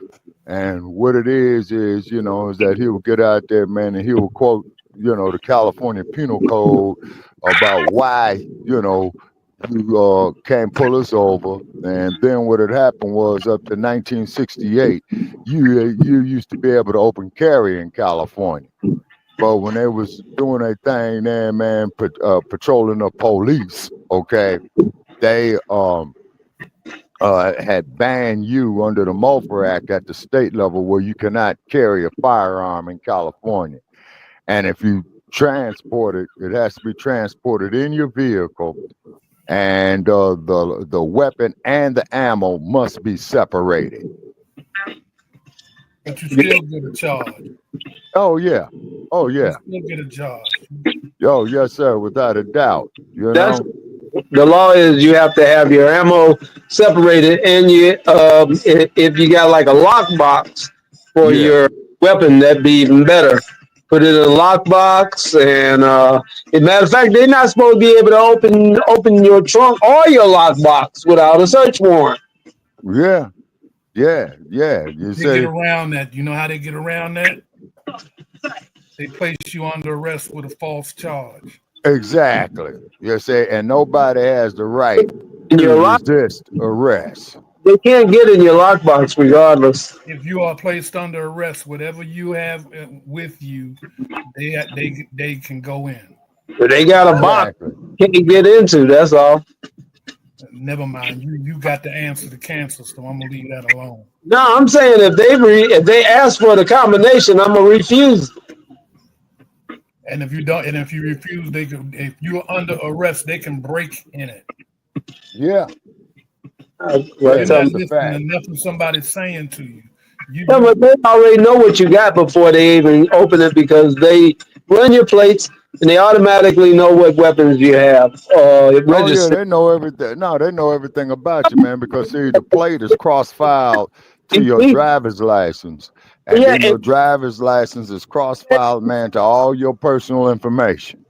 And what it is that he will get out there, man, and he will quote, the California Penal Code about why, you can't pull us over. And then what had happened was up to 1968, you used to be able to open carry in California. But when they was doing their thing there, man, patrolling the police, okay, they had banned you under the Mulfer Act at the state level, where you cannot carry a firearm in California. And if you transport it, it has to be transported in your vehicle, and the weapon and the ammo must be separated. But you still get a charge. Oh yeah. Oh yeah. You still get a charge. Oh yes, sir, without a doubt. The law is you have to have your ammo separated, and if you got like a lockbox for your weapon, that'd be even better. Put it in a lockbox, and as a matter of fact, they're not supposed to be able to open your trunk or your lockbox without a search warrant. Yeah. You get around that. You know how they get around that? They place you under arrest with a false charge. Exactly. You say, and nobody has the right to resist arrest. They can't get in your lockbox regardless. If you are placed under arrest, whatever you have with you, they can go in. But they got a box Exactly. can't get into. That's all. Never mind. You got the answer to cancel, so I'm gonna leave that alone. No, I'm saying if they ask for the combination, I'm gonna refuse. And if you don't, and if you refuse, they can. If you're under arrest, they can break in it. Yeah. Well, You're tell not me. listening to nothing somebody's saying to you. Yeah, but they already know what you got before they even open it because they run your plates and they automatically know what weapons you have. Oh yeah, Register. they know everything. No, they know everything about you, man. Because see, the plate is cross-filed to your driver's license, and Yeah, then your and- driver's license is cross-filed, man, to all your personal information.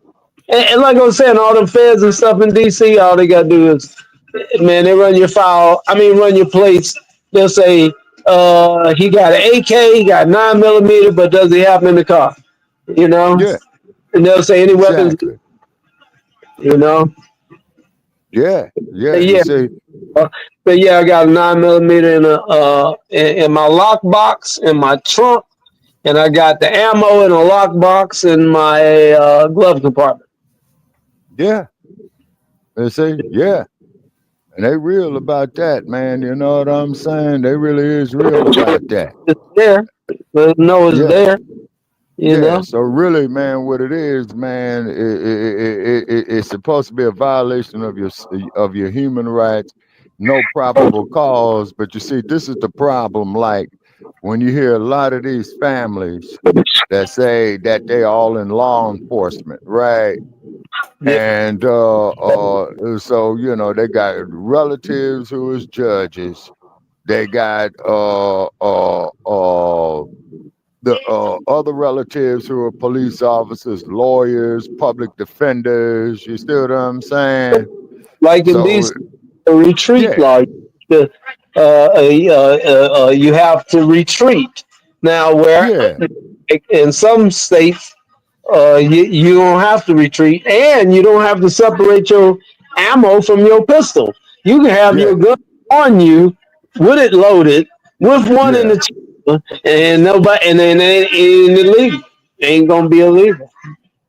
And like I was saying, all them feds and stuff in DC, all they gotta do is, man, they run your file. Run your plates. They'll say, he got an AK, he got 9mm, but does he have them in the car? You know? Yeah, And they'll say any weapons, exactly. you know? Yeah. Yeah. You see, But yeah, I got a 9mm in my lockbox in my trunk, and I got the ammo in a lockbox in my glove compartment. yeah. You see, yeah. And they real about that, man. You know what I'm saying? They really is real about that. It's there, but no, it's Yeah. there. You know? So really, man, what it is, man, it's supposed to be a violation of your human rights, no probable cause. But you see, this is the problem. Like when you hear a lot of these families that say that they all in law enforcement, right? And so you know they got relatives who is judges. They got the other relatives who are police officers, lawyers, public defenders. You see what I'm saying? Like in So these retreat yeah, law, you have to retreat. Now, where yeah, in some states, you don't have to retreat, and you don't have to separate your ammo from your pistol. You can have yeah, your gun on you with it loaded, with one in yeah, the chamber, and nobody, and then it ain't illegal. It ain't gonna be illegal.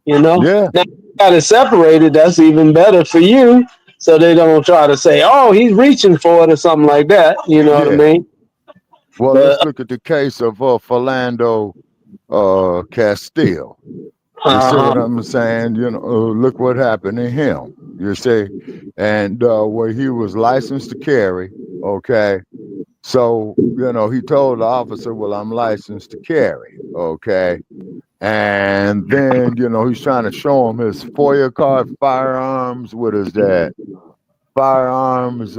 You know. yeah, Now you got it separated. That's even better for you, so they don't try to say, "Oh, he's reaching for it" or something like that. You know what I yeah. mean? Well, But let's look at the case of Philando Castile. You see what I'm saying? You know, look what happened to him. You see, and where he was licensed to carry. Okay, so you know he told the officer, "Well, I'm licensed to carry." Okay, and then you know he's trying to show him his FOIA card, firearms. What is that? Firearms,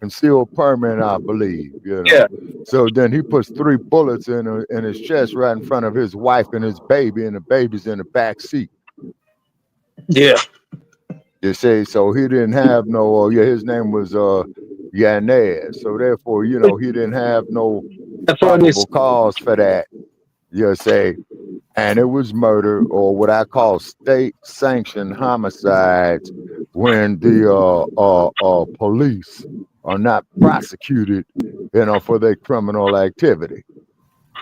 concealed permit, I believe. You know. yeah, So then he puts 3 bullets in his chest right in front of his wife and his baby, and the baby's in the back seat. yeah. You see, so he didn't have no. His name was Yanez. So therefore, you know, he didn't have no That's what it's. probable cause for that. You say, and it was murder, or what I call state-sanctioned homicides, when the police are not prosecuted, you know, for their criminal activity.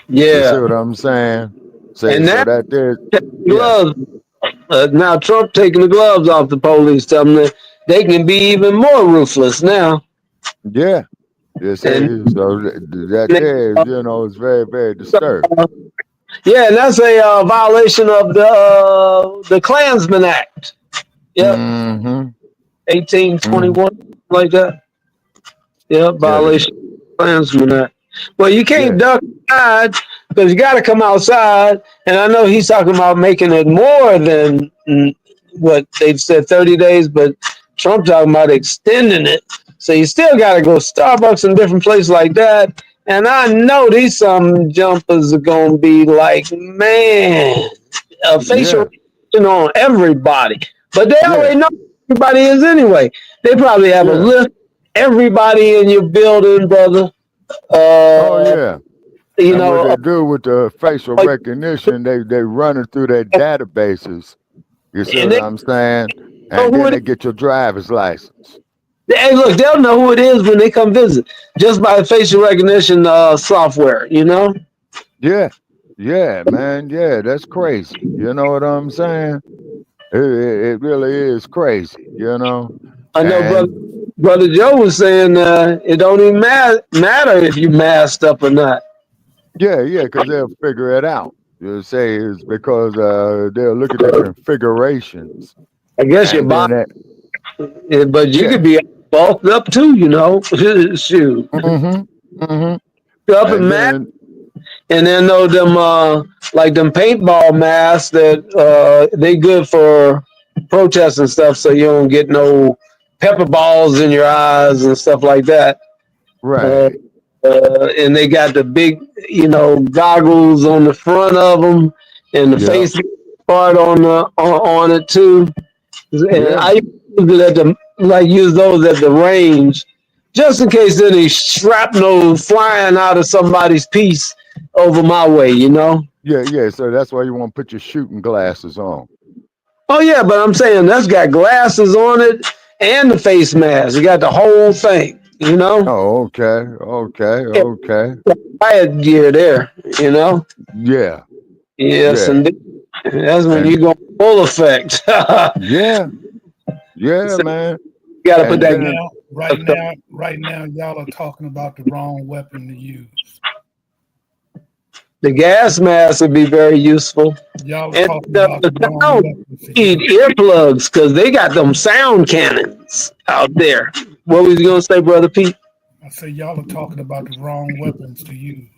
You see Yeah, what I'm saying? Say, and so that that there, yeah, gloves. Now Trump taking the gloves off the police, telling them that they can be even more ruthless now. yeah. You see, And so that there, you know, is very, very disturbing. yeah, and that's a violation of the Klansman Act. Yeah, Mm-hmm. 1821, like that. Yeah, Yeah, violation of the Klansman Act. Well, you can't yeah, duck outside because you got to come outside. And I know he's talking about making it more than what they've said 30 days, but Trump talking about extending it. So you still got to go Starbucks and different places like that. And I know these some jumpers are going to be like, man, a facial yeah, recognition on everybody. But they yeah, already know who everybody is anyway. They probably have a yeah. list. Everybody in your building, brother. Oh yeah. You And what know, they do with the facial recognition, they run it through their databases. You see and what they I'm saying? know And who then it they is. get your driver's license. Hey, look, they'll know who it is when they come visit just by facial recognition software. You know. Yeah, yeah, man. Yeah, that's crazy. You know what I'm saying? It really is crazy, you know. I know, And brother Joe was saying it don't even matter if you masked up or not. yeah, because they'll figure it out. You'll say it's because they'll look at the configurations, I guess your and then body, that, but you yeah. could be bulked up too. You know, shoot, up and And mask. then And then know them like them paintball masks that they good for protests and stuff, so you don't get no pepper balls in your eyes and stuff like that. Uh, right, and they got the big, goggles on the front of them, and the yeah, face part on it too. And yeah, I use those at the range, just in case any shrapnel flying out of somebody's piece over my way, you know. yeah. So that's why you want to put your shooting glasses on. Oh yeah, but I'm saying that's got glasses on it and the face mask. You got the whole thing, you know. Oh, okay. Riot gear there, you know. Yeah, Yes, yeah, and that's when and you go full effect. yeah, So man. you got to put And that. then Right now, y'all are talking about the wrong weapon to use. The gas mask would be very useful. Y'all are And talking about the the wrong sound, weapon to need use. earplugs because they got them sound cannons out there. What was you gonna say, Brother Pete? I say y'all are talking about the wrong weapons to use.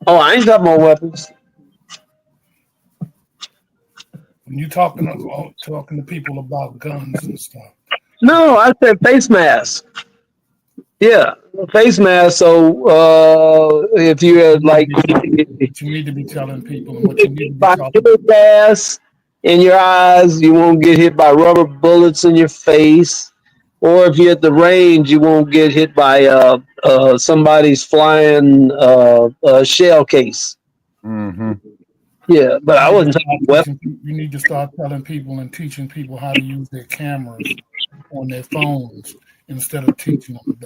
Oh, I ain't talking about weapons. When you talking to people about guns and stuff. No, I said face mask. Yeah, face mask. So if you had like What you need to be telling people and what you need to be by talking tear gas in your eyes, you won't get hit by rubber bullets in your face. Or if you're at the range, you won't get hit by somebody's flying shell case. mm-hmm. Yeah, but I wasn't talking weapons. You need to start telling people and teaching people how to use their cameras on their phones instead of teaching them.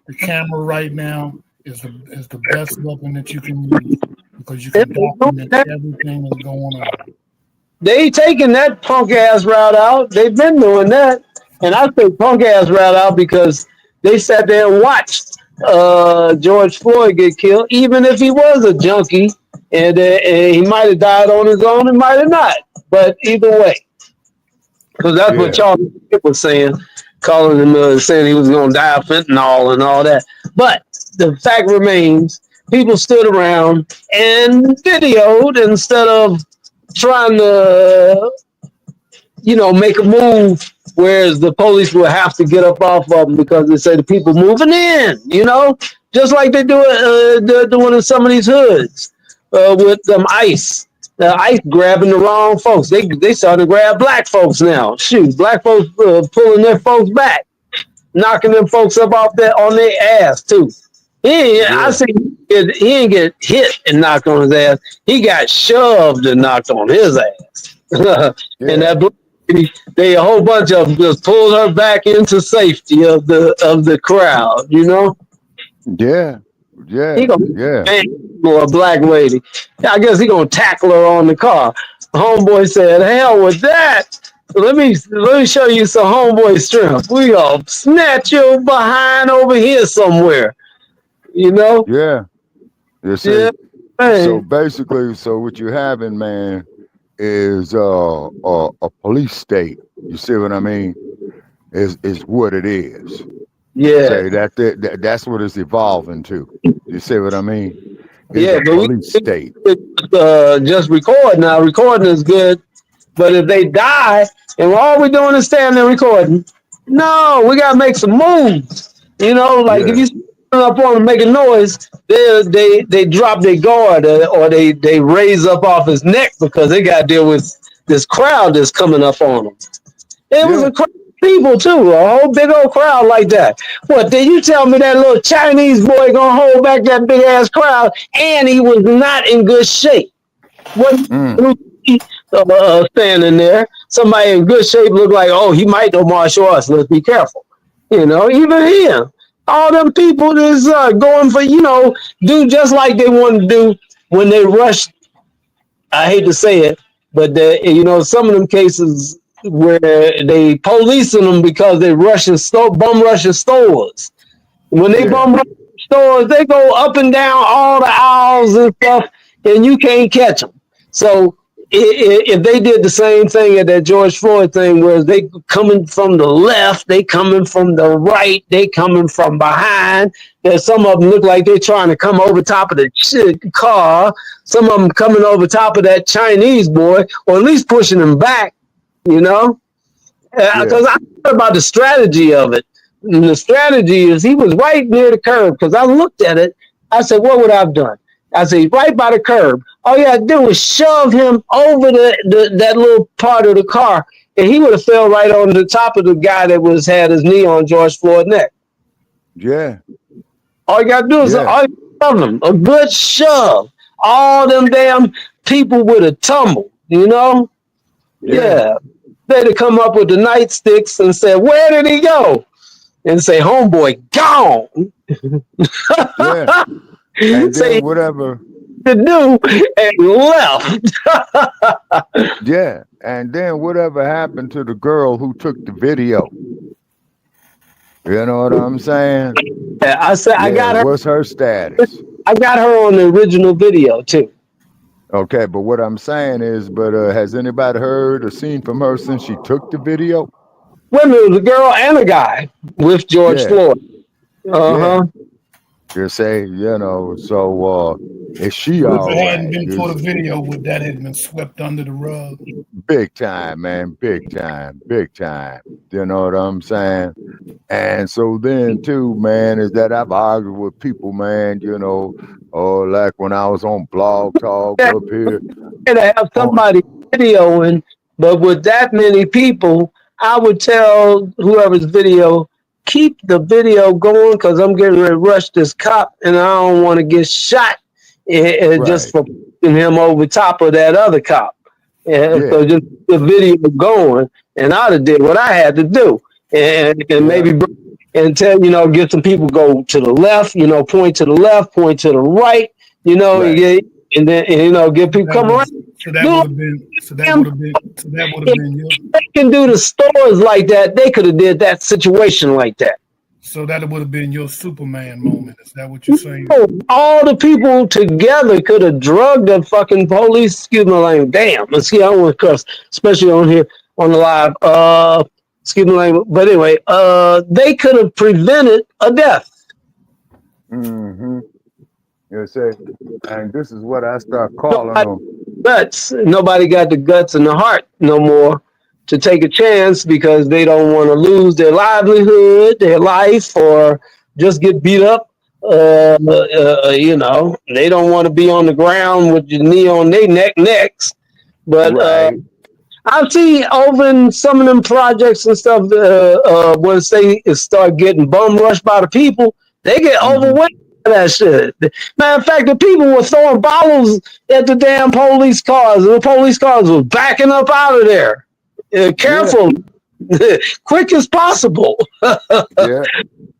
The camera right now is the best weapon that you can use because you can document everything that's going on. They taking that punk ass route out. They've been doing that, and I say punk ass route out because they sat there and watched George Floyd get killed, even if he was a junkie. And he might have died on his own, and might have not. But either way, because that's what Charlie was saying, calling him, saying he was going to die of fentanyl and all that. But the fact remains, people stood around and videoed instead of trying to, make a move. Whereas the police will have to get up off of them because they say the people moving in, just like they do it, they're doing in some of these hoods. With them ICE grabbing the wrong folks. They starting to grab black folks now. Shoot, black folks pulling their folks back, knocking them folks up on their ass too. I see he didn't get hit and knocked on his ass. He got shoved and knocked on his ass. And that black lady, a whole bunch of them just pulled her back into safety of the crowd. He gonna or a black lady. I guess he gonna tackle her on the car. Homeboy said, "Hell with that. Let me show you some homeboy strength. We gonna snatch your behind over here somewhere." Yeah. You see, Yeah. so basically, what you're having, man, is a police state. You see what I mean? Is what it is. Yeah. Say that's what it's evolving to. You see what I mean? It's Yeah, a but police state. just record now. Recording is good, but if they die and all we're doing is standing there recording, no, we gotta make some moves. If you stand up on them making noise, they drop their guard or they raise up off his neck because they gotta deal with this crowd that's coming up on them. It was a crowd of people too, a whole big old crowd like that. What did you tell me that little Chinese boy gonna hold back that big ass crowd and he was not in good shape? Standing there, somebody in good shape looked like, oh, he might know martial arts. Let's be careful. You know, even here, all them people is going for, do just like they want to do when they rush. I hate to say it, but some of them cases where they policing them because they bum rushing stores. When they bum rush stores, they go up and down all the aisles and stuff, and you can't catch them. So if they did the same thing at that George Floyd thing, where they coming from the left, they coming from the right, they coming from behind, and some of them look like they're trying to come over top of the car. Some of them coming over top of that Chinese boy, or at least pushing him back, because I thought about the strategy of it. And the strategy is he was right near the curb, because I looked at it. I said, what would I have done? I said, right by the curb. All you had to do was shove him over that little part of the car, and he would have fell right on the top of the guy that had his knee on George Floyd's neck. Yeah. All you got to do is shove him, a good shove. All them damn people would have tumbled, Yeah. They'd have come up with the nightsticks and said, where did he go? And say, homeboy, gone. Yeah. And then whatever to do and left. Yeah. And then whatever happened to the girl who took the video? You know what I'm saying? Yeah, I said I got her. What's her status? I got her on the original video too. Okay, but what I'm saying is, has anybody heard or seen from her since she took the video? Wait a minute, the girl and a guy with George Floyd. You say, so is she all If it hadn't right? been for the video, would that have been swept under the rug? Big time, man. Big time. Big time. You know what I'm saying? And so then too, man, is that I've argued with people, man, like when I was on Blog Talk up here. And I have somebody videoing, but with that many people, I would tell whoever's video, keep the video going, because I'm getting ready to rush this cop and I don't want to get shot just for putting him over top of that other cop. So just the video going, and I'd have did what I had to do. And maybe and tell, get some people go to the left, point to the left, point to the right, and then get people come around. So that would have been your. They can do the stores like that. They could have did that situation like that. So that would have been your Superman moment. Is that what you're saying? All the people together could have drugged the fucking police. Excuse my language. Damn. Let's see. I don't want to cuss, especially on here on the live. Excuse my language. But anyway, they could have prevented a death. Mm-hmm. You say, and this is what I start calling them. Guts. Nobody got the guts and the heart no more to take a chance, because they don't want to lose their livelihood, their life, or just get beat up. They don't want to be on the ground with your knee on their neck next. But I've seen over in some of them projects and stuff, once they start getting bum rushed by the people, they get overwhelmed. That shit. Matter of fact, the people were throwing bottles at the damn police cars, and the police cars were backing up out of there. Careful, quick as possible. Yeah,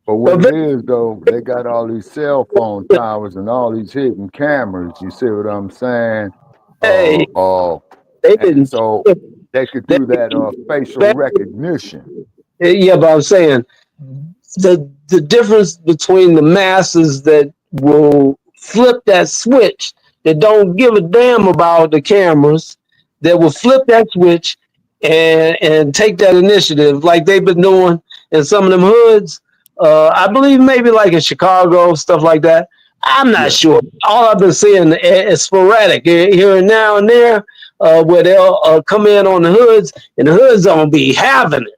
but what it is though, they got all these cell phone towers and all these hidden cameras. You see what I'm saying? Hey, they didn't. So they could do that facial recognition. Yeah, but I'm saying the difference between the masses that will flip that switch, that don't give a damn about the cameras, that will flip that switch and take that initiative like they've been doing in some of them hoods. I believe maybe like in Chicago, stuff like that. I'm not sure. All I've been seeing is sporadic here and now and there, where they'll come in on the hoods, and the hoods don't be having it.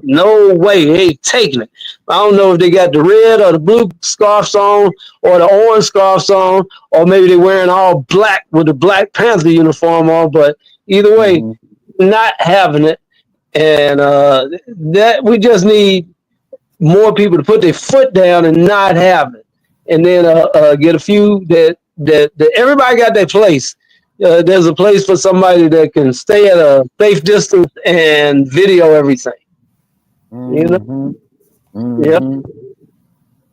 No way, they ain't taking it. I don't know if they got the red or the blue scarves on, or the orange scarves on, or maybe they're wearing all black with the Black Panther uniform on, but either way, not having it. And that we just need more people to put their foot down and not have it. And then get a few that everybody got their place. There's a place for somebody that can stay at a safe distance and video everything. Yep.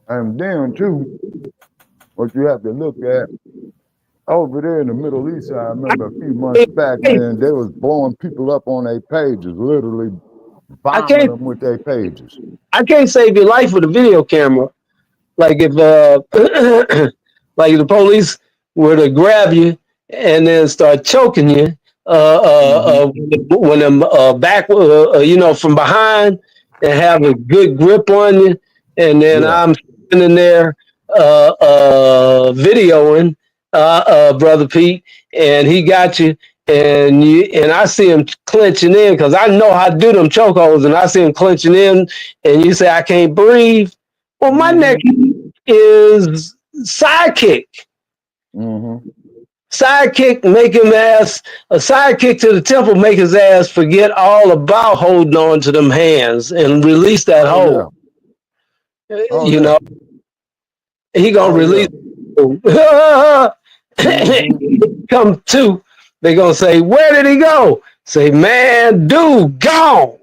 And then too, what you have to look at over there in the Middle East, I remember a few months back, man, they was blowing people up on their pages, literally bombing them with their pages. I can't save your life with a video camera. Like if like the police were to grab you and then start choking you, when them back, from behind, and have a good grip on you, and then I'm standing there videoing Brother Pete, and he got you. And I see him clenching in because I know how to do them chokeholds, and I see him clenching in, and you say I can't breathe. Well, my neck is sidekick. Sidekick make him ass a sidekick to the temple, make his ass forget all about holding on to them hands and release that hold. You know, he gonna release. Come to, they gonna say, where did he go? Say, man, dude, gone.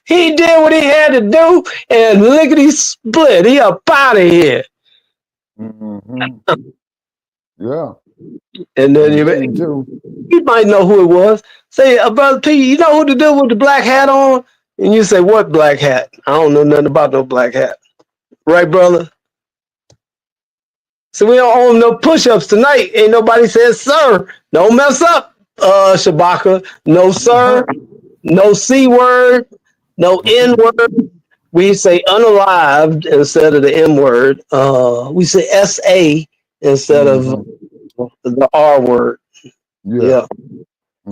He did what he had to do, and lickety split. He up out of here. Yeah. And then you might know who it was. Say, Brother P, you know who to do with the black hat on? And you say, what black hat? I don't know nothing about no black hat. Right, brother? So we don't own no push-ups tonight. Ain't nobody says, sir, don't mess up, Shabaka. No, sir. No C word. No N word. We say unalived instead of the M word. We say SA instead of the R word. Yeah.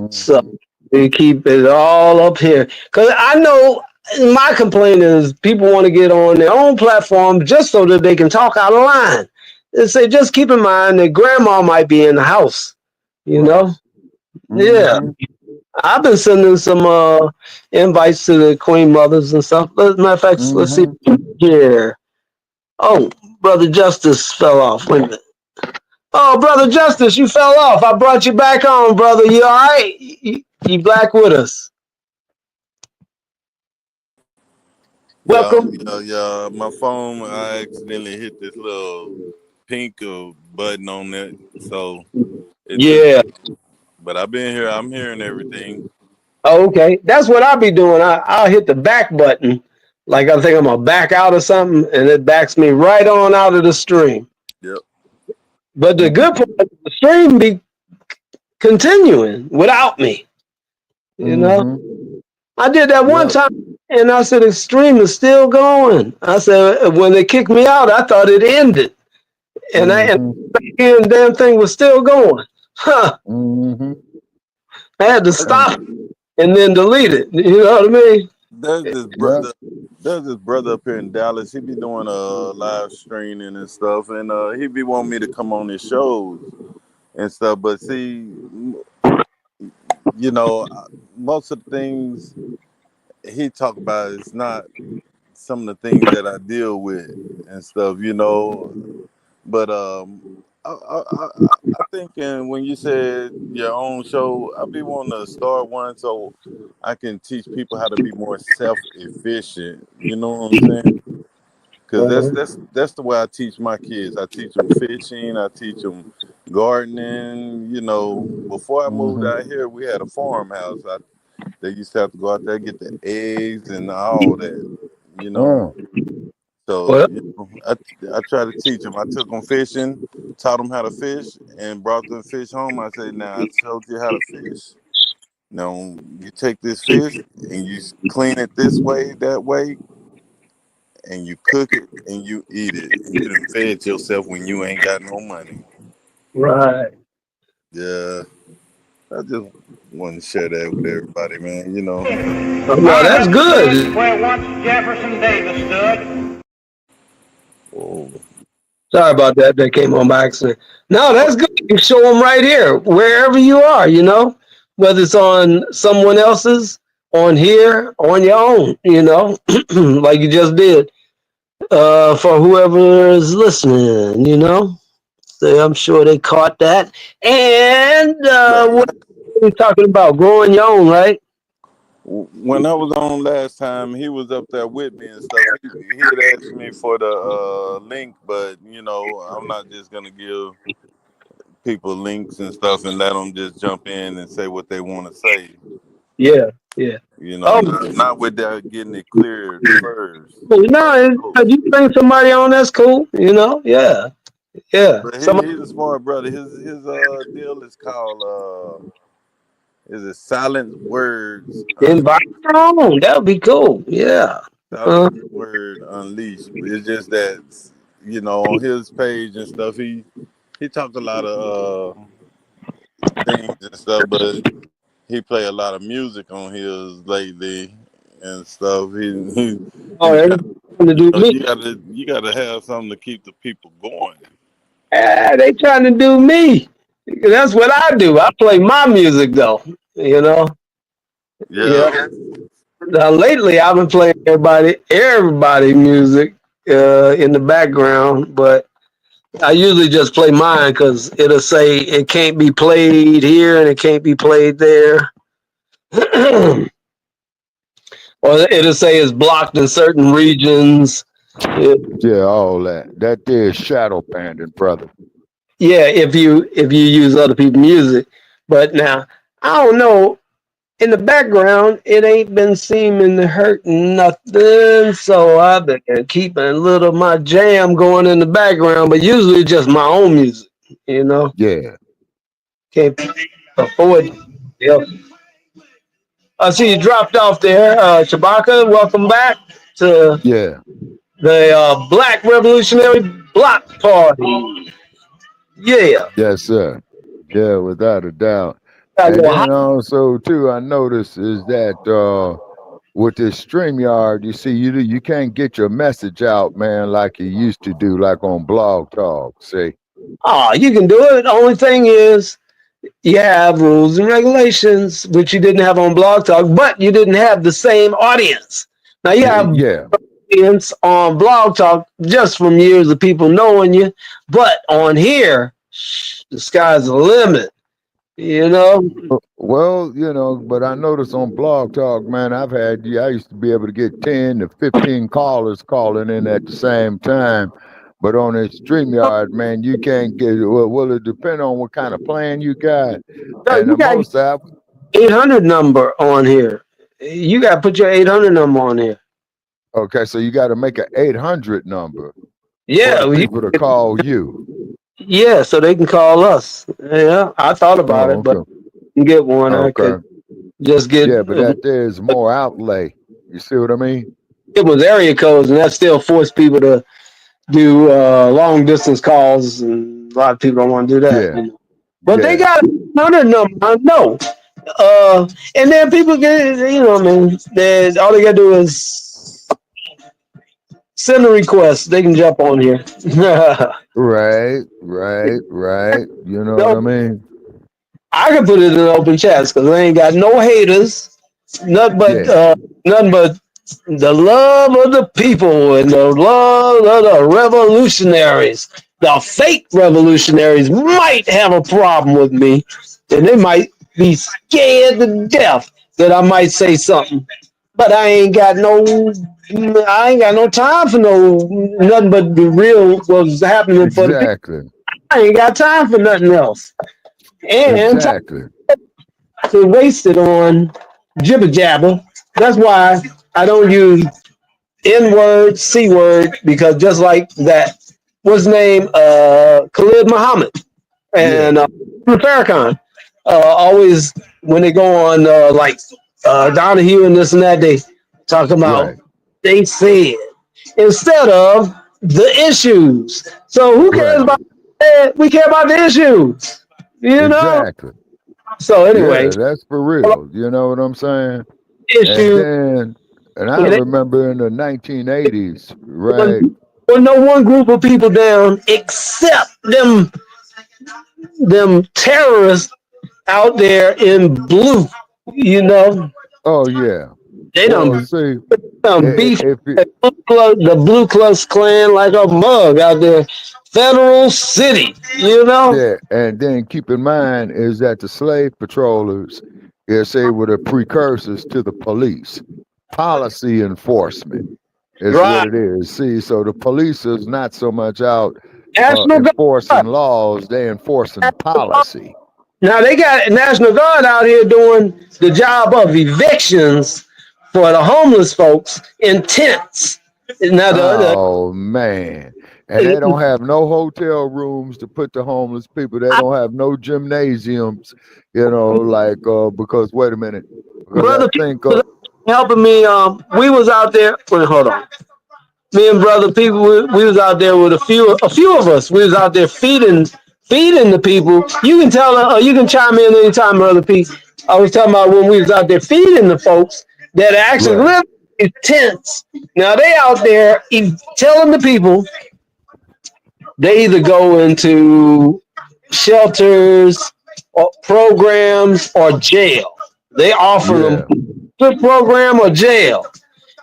So we keep it all up here. Because I know my complaint is people want to get on their own platform just so that they can talk out of line. And say, just keep in mind that grandma might be in the house, you know? Yeah. I've been sending some invites to the Queen Mothers and stuff. As a matter of fact, let's see here. Oh, Brother Justice fell off. Wait a minute. Oh, Brother Justice, you fell off. I brought you back on, brother. You all right? You back with us? Welcome. Yeah. My phone, I accidentally hit this little pink button on it. So, but I've been here. I'm hearing everything. Oh, okay. That's what I'll be doing. I'll hit the back button. Like I think I'm going to back out or something, and it backs me right on out of the stream. Yep. But the good part of the stream be continuing without me. You know? I did that one time, and I said, the stream is still going. I said, when they kicked me out, I thought it ended. And the damn thing was still going. Huh. I had to stop and then delete it. You know what I mean? There's this brother up here in Dallas. He be doing live streaming and stuff, and he be wanting me to come on his shows and stuff. But see, you know, most of the things he talk about is not some of the things that I deal with and stuff, you know. But I think when you said your own show, I be wanting to start one so I can teach people how to be more self-efficient. You know what I'm saying? Because that's the way I teach my kids. I teach them fishing. I teach them gardening. You know, before I moved out here, we had a farmhouse. They used to have to go out there and get the eggs and all that. You know. So you know, I try to teach them. I took them fishing, taught them how to fish, and brought the fish home. I said, now I showed you how to fish. Now you take this fish and you clean it this way, that way, and you cook it and you eat it. And you done fed yourself when you ain't got no money. Right. Yeah. I just want to share that with everybody, man. You know. Well, that's good. Where once Jefferson Davis stood. Oh. Sorry about that. That came on by accident. No, that's good. You show them right here, wherever you are, you know, whether it's on someone else's, on here, on your own, you know, like you just did, for whoever is listening, you know. So I'm sure they caught that. And what are we talking about? Growing your own, right? When I was on last time, he was up there with me and stuff. He had asked me for the link, but I'm not just gonna give people links and stuff and let them just jump in and say what they want to say. Yeah. Oh, Not with that getting it cleared first. no, if you bring somebody on, that's cool. Yeah. But he's a smart brother. His deal is called is it Silent Words? Invite her on. That would be cool. Yeah. Silent Word Unleashed. It's just that on his page and stuff, he talked a lot of things and stuff, but he play a lot of music on his lately and stuff. You gotta have something to keep the people going. They trying to do me. That's what I do. I play my music though. Yeah. Now lately I've been playing everybody music in the background, but I usually just play mine because it'll say it can't be played here and it can't be played there. Or it'll say it's blocked in certain regions. Yeah, all that. That there is shadow banding, brother. Yeah, if you use other people's music. But now, I don't know. In the background, it ain't been seeming to hurt nothing. So I've been keeping a little of my jam going in the background, but usually just my own music, Yeah. Can't afford it. I see you dropped off there, Chewbacca. Welcome back to the Black Revolutionary Block Party. Yeah. Yes, sir. Yeah, without a doubt. And then also too, I noticed is that with this StreamYard, you see, you can't get your message out, man, like you used to do, like on Blog Talk. See? Oh, you can do it. The only thing is, you have rules and regulations, which you didn't have on Blog Talk, but you didn't have the same audience. Now you have audience on Blog Talk just from years of people knowing you, but on here, the sky's the limit. Well, but I noticed on Blog Talk, man, I used to be able to get 10 to 15 callers calling in at the same time. But on this StreamYard, man, you can't get it. Well, it depends on what kind of plan you got. And you got 800 number on here. You got to put your 800 number on here. Okay, so you got to make an 800 number. Yeah. For people to call you. Yeah, so they can call us. Yeah, I thought about it, but you can get one. I could just get. Yeah, but there's more outlay. You see what I mean? It was area codes, and that still forced people to do long distance calls, and a lot of people don't want to do that. Yeah. But they got another number. I know. And then people get, man, all they got to do is send a request. They can jump on here. Right. You know what I mean? I can put it in open chats because I ain't got no haters. Nothing but the love of the people and the love of the revolutionaries. The fake revolutionaries might have a problem with me, and they might be scared to death that I might say something. But I ain't got no time for nothing but the real what's happening for the people. I ain't got time for nothing else. And to waste it on jibber jabber. That's why I don't use N-word, C-word, because just like that, what's his name? Khalid Muhammad and Farrakhan. Always when they go on Donahue and this and that, they talk about they said instead of the issues. So who cares about that? We care about the issues. Exactly. So anyway, that's for real. You know what I'm saying? Issue. And I remember in the 1980s, right? Well, no one group of people down except them terrorists out there in blue. Oh yeah. They don't see beef the Blue Klux Klan like a mug out there. Federal City, Yeah, and then keep in mind is that the slave patrollers You see, were the precursors to the police. Policy enforcement is Right. what it is. See, so the police is not so much out National enforcing Guard. laws, they enforcing policy. Now they got National Guard out here doing the job of evictions for the homeless folks in tents. Now Oh man. And they don't have no hotel rooms to put the homeless people. They don't have no gymnasiums, like because wait a minute. Because Brother I think helping me. We was out there. Wait, hold on. Me and brother people, we was out there with a few of us. We was out there feeding the people. You can tell. You can chime in anytime, brother Pete. I was talking about when we was out there feeding the folks that actually live in tents. Now they out there telling the people they either go into shelters or programs or jail. They offer them good program or jail.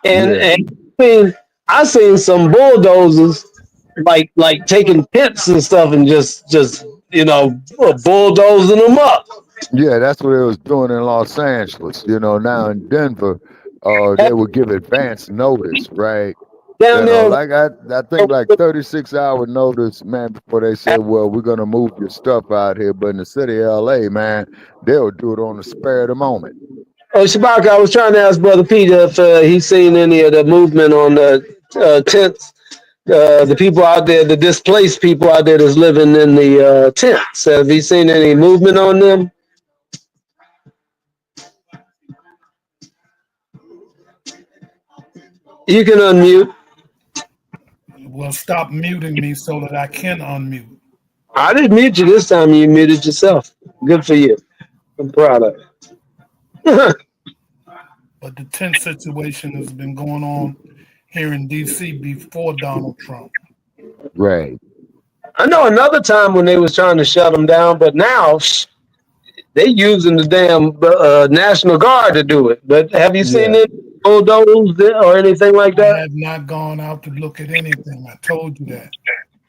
And I mean, I seen some bulldozers like taking pits and stuff and just bulldozing them up. Yeah, that's what they was doing in Los Angeles. Now in Denver, they would give advance notice, right? Down there, like I think like 36-hour notice, man, before they said, well, we're gonna move your stuff out here. But in the city of LA, man, they'll do it on the spur of the moment. Oh, Shabaka, I was trying to ask Brother Peter if he's seen any of the movement on the tents, the people out there, the displaced people out there that's living in the tents. Have you seen any movement on them? You can unmute. Well, stop muting me so that I can unmute. I didn't mute you this time. You muted yourself. Good for you. I'm proud of it. But the tent situation has been going on here in D.C. before Donald Trump. Right. I know another time when they was trying to shut them down, but now they using the damn National Guard to do it. But have you seen it bulldozed or anything like that? I have not gone out to look at anything. I told you that.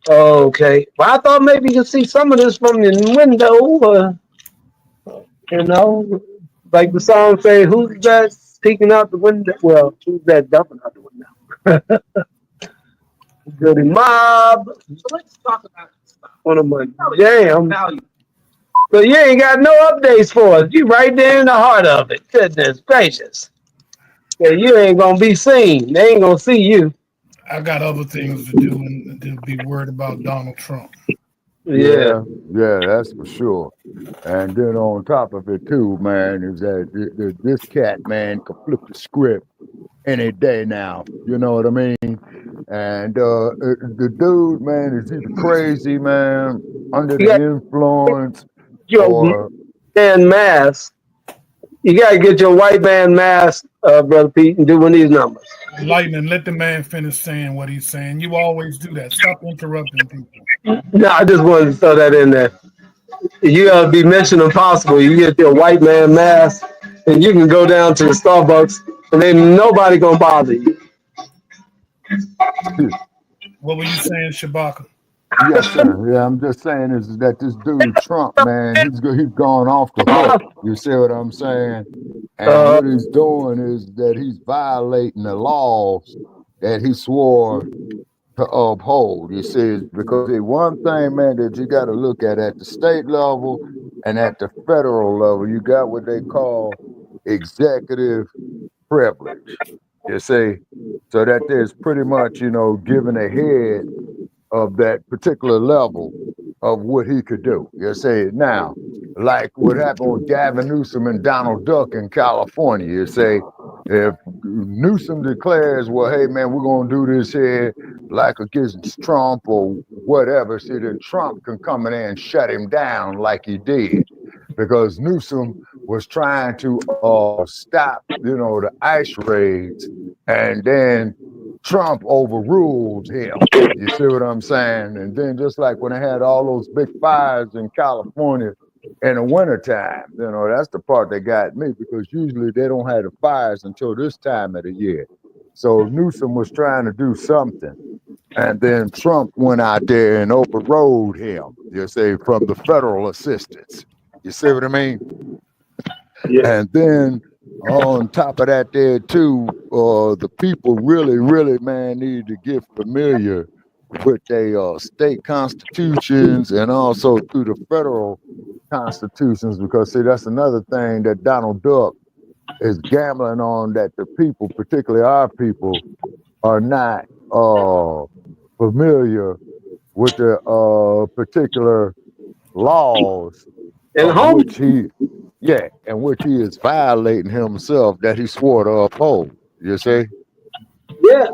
Okay. Well, I thought maybe you could see some of this from your window. Like the song say, who's that peeking out the window? Well, who's that dumping out the window? Goody Mob. So let's talk about one of my jams. But you ain't got no updates for us. You right there in the heart of it. Goodness gracious. Yeah, you ain't gonna be seen. They ain't gonna see you. I got other things to do and to be worried about Donald Trump. Yeah, that's for sure. And then on top of it too, man, is that this cat, man, can flip the script any day now. You know what I mean? And the dude, man, is either crazy, man, under the influence, or man mask. You gotta get your white man mask, Brother Pete, and doing these numbers. Lightning, let the man finish saying what he's saying. You always do that. Stop interrupting people. No, I just wanted to throw that in there. You gotta be Mission Impossible. You get your white man mask, and you can go down to the Starbucks, and then nobody gonna bother you. What were you saying, Shabaka? Yes, sir. Yeah, I'm just saying is that this dude Trump, man, he's gone off the hook. You see what I'm saying? And what he's doing is that he's violating the laws that he swore to uphold. You see, because the one thing, man, that you got to look at the state level and at the federal level, you got what they call executive privilege. You see, so that there's pretty much, given a head of that particular level of what he could do. You say now, like what happened with Gavin Newsom and Donald Duck in California. You say if Newsom declares, well, hey man, we're gonna do this here like against Trump or whatever, see then Trump can come in there and shut him down like he did. Because Newsom was trying to stop, the ICE raids, and then Trump overruled him. You see what I'm saying? And then just like when they had all those big fires in California in the wintertime, that's the part that got me, because usually they don't have the fires until this time of the year. So Newsom was trying to do something, and then Trump went out there and overrode him, you see, from the federal assistance. You see what I mean? Yeah. And then on top of that there too, the people really, man, need to get familiar with their state constitutions and also through the federal constitutions, because see, that's another thing that Donald Duck is gambling on, that the people, particularly our people, are not familiar with the particular laws And of home, which he is violating himself, that he swore to uphold. You see? yeah.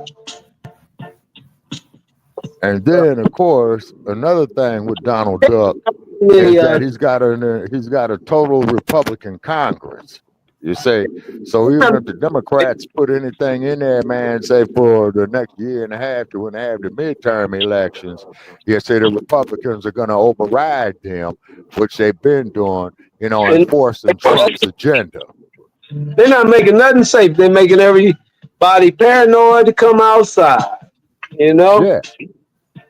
And then, of course, another thing with Donald Duck is that he's got a total Republican Congress. You see, so even if the Democrats put anything in there, man, say for the next year and a half to when they have the midterm elections, you say the Republicans are going to override them, which they've been doing, enforcing Trump's agenda. They're not making nothing safe. They're making everybody paranoid to come outside. Yeah.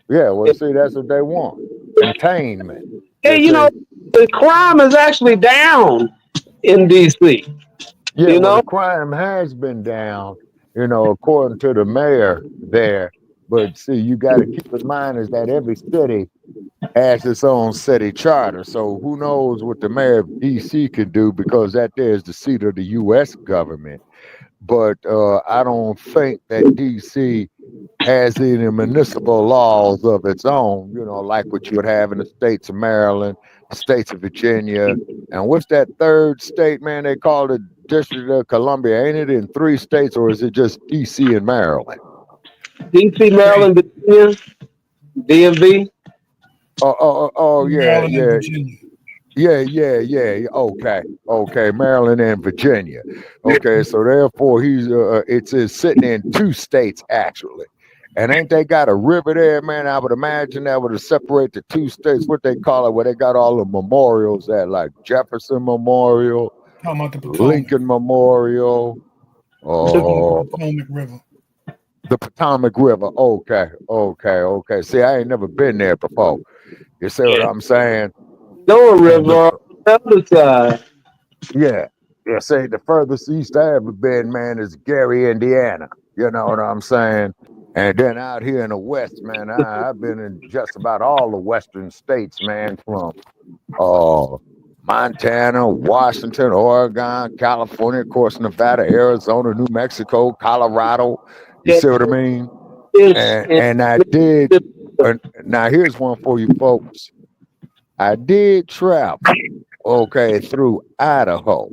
Yeah, well, see, that's what they want. Containment. Hey, the crime is actually down in D.C. Yeah, well, the crime has been down, according to the mayor there. But see, you got to keep in mind is that every city has its own city charter. So who knows what the mayor of D.C. can do, because that there is the seat of the U.S. government. But I don't think that D.C. has any municipal laws of its own, like what you would have in the states of Maryland, the states of Virginia, and what's that third state, man? They call it District of Columbia. Ain't it in 3 states, or is it just D.C. and Maryland? D.C., Maryland, Virginia, DMV. Oh, yeah, Maryland and yeah. Virginia. Yeah. Okay. Maryland and Virginia. Okay, so therefore it's sitting in 2 states actually. And ain't they got a river there, man? I would imagine that would separate the 2 states. What they call it, where they got all the memorials at, like Jefferson Memorial, Lincoln Memorial, the Potomac River. The Potomac River. Okay. See, I ain't never been there before. You see what I'm saying? Lower River on the other side. Yeah. See, the furthest east I ever been, man, is Gary, Indiana. You know what I'm saying? And then out here in the West, man, I've been in just about all the Western states, man, from Montana, Washington, Oregon, California, of course, Nevada, Arizona, New Mexico, Colorado. You see what I mean? And I did. Now, here's one for you folks. I did travel, through Idaho,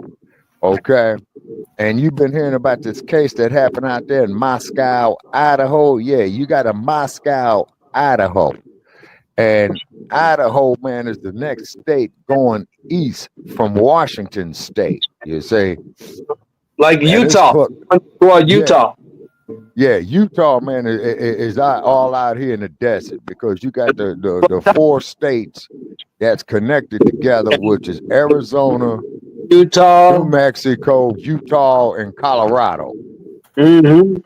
and you've been hearing about this case that happened out there in Moscow, Idaho. Yeah, you got a Moscow, Idaho. And Idaho, man, is the next state going east from Washington State, you see. Like Utah. Utah. Yeah, Utah, man, is all out here in the desert, because you got the 4 states that's connected together, which is Arizona, Utah, New Mexico, Utah, and Colorado. Mm-hmm.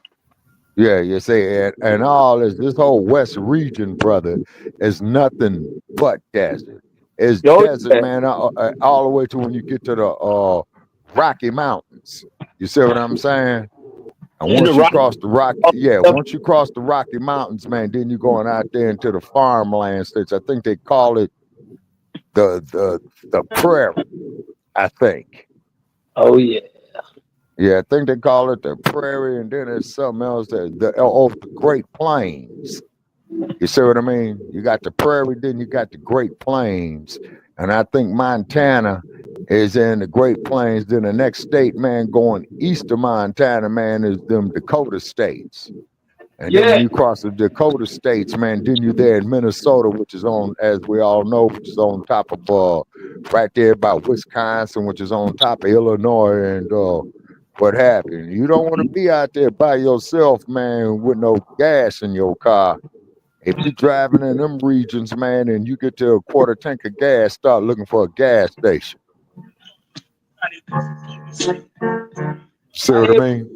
Yeah, you see, and all this whole west region, brother, is nothing but desert. It's desert, man, all the way to when you get to the Rocky Mountains. You see what I'm saying? And once you cross the Rocky Mountains, man, then you're going out there into the farmland states. I think they call it the prairie, I think. Oh, yeah. Yeah, I think they call it the prairie, and then there's something else, the Great Plains. You see what I mean? You got the prairie, then you got the Great Plains. And I think Montana is in the Great Plains. Then the next state, man, going east of Montana, man, is them Dakota states. And then you cross the Dakota states, man, then you're there in Minnesota, which is on, as we all know, which is on top of, right there by Wisconsin, which is on top of Illinois and what happened. You don't want to be out there by yourself, man, with no gas in your car. If you're driving in them regions, man, and you get to a quarter tank of gas, start looking for a gas station. See what I mean?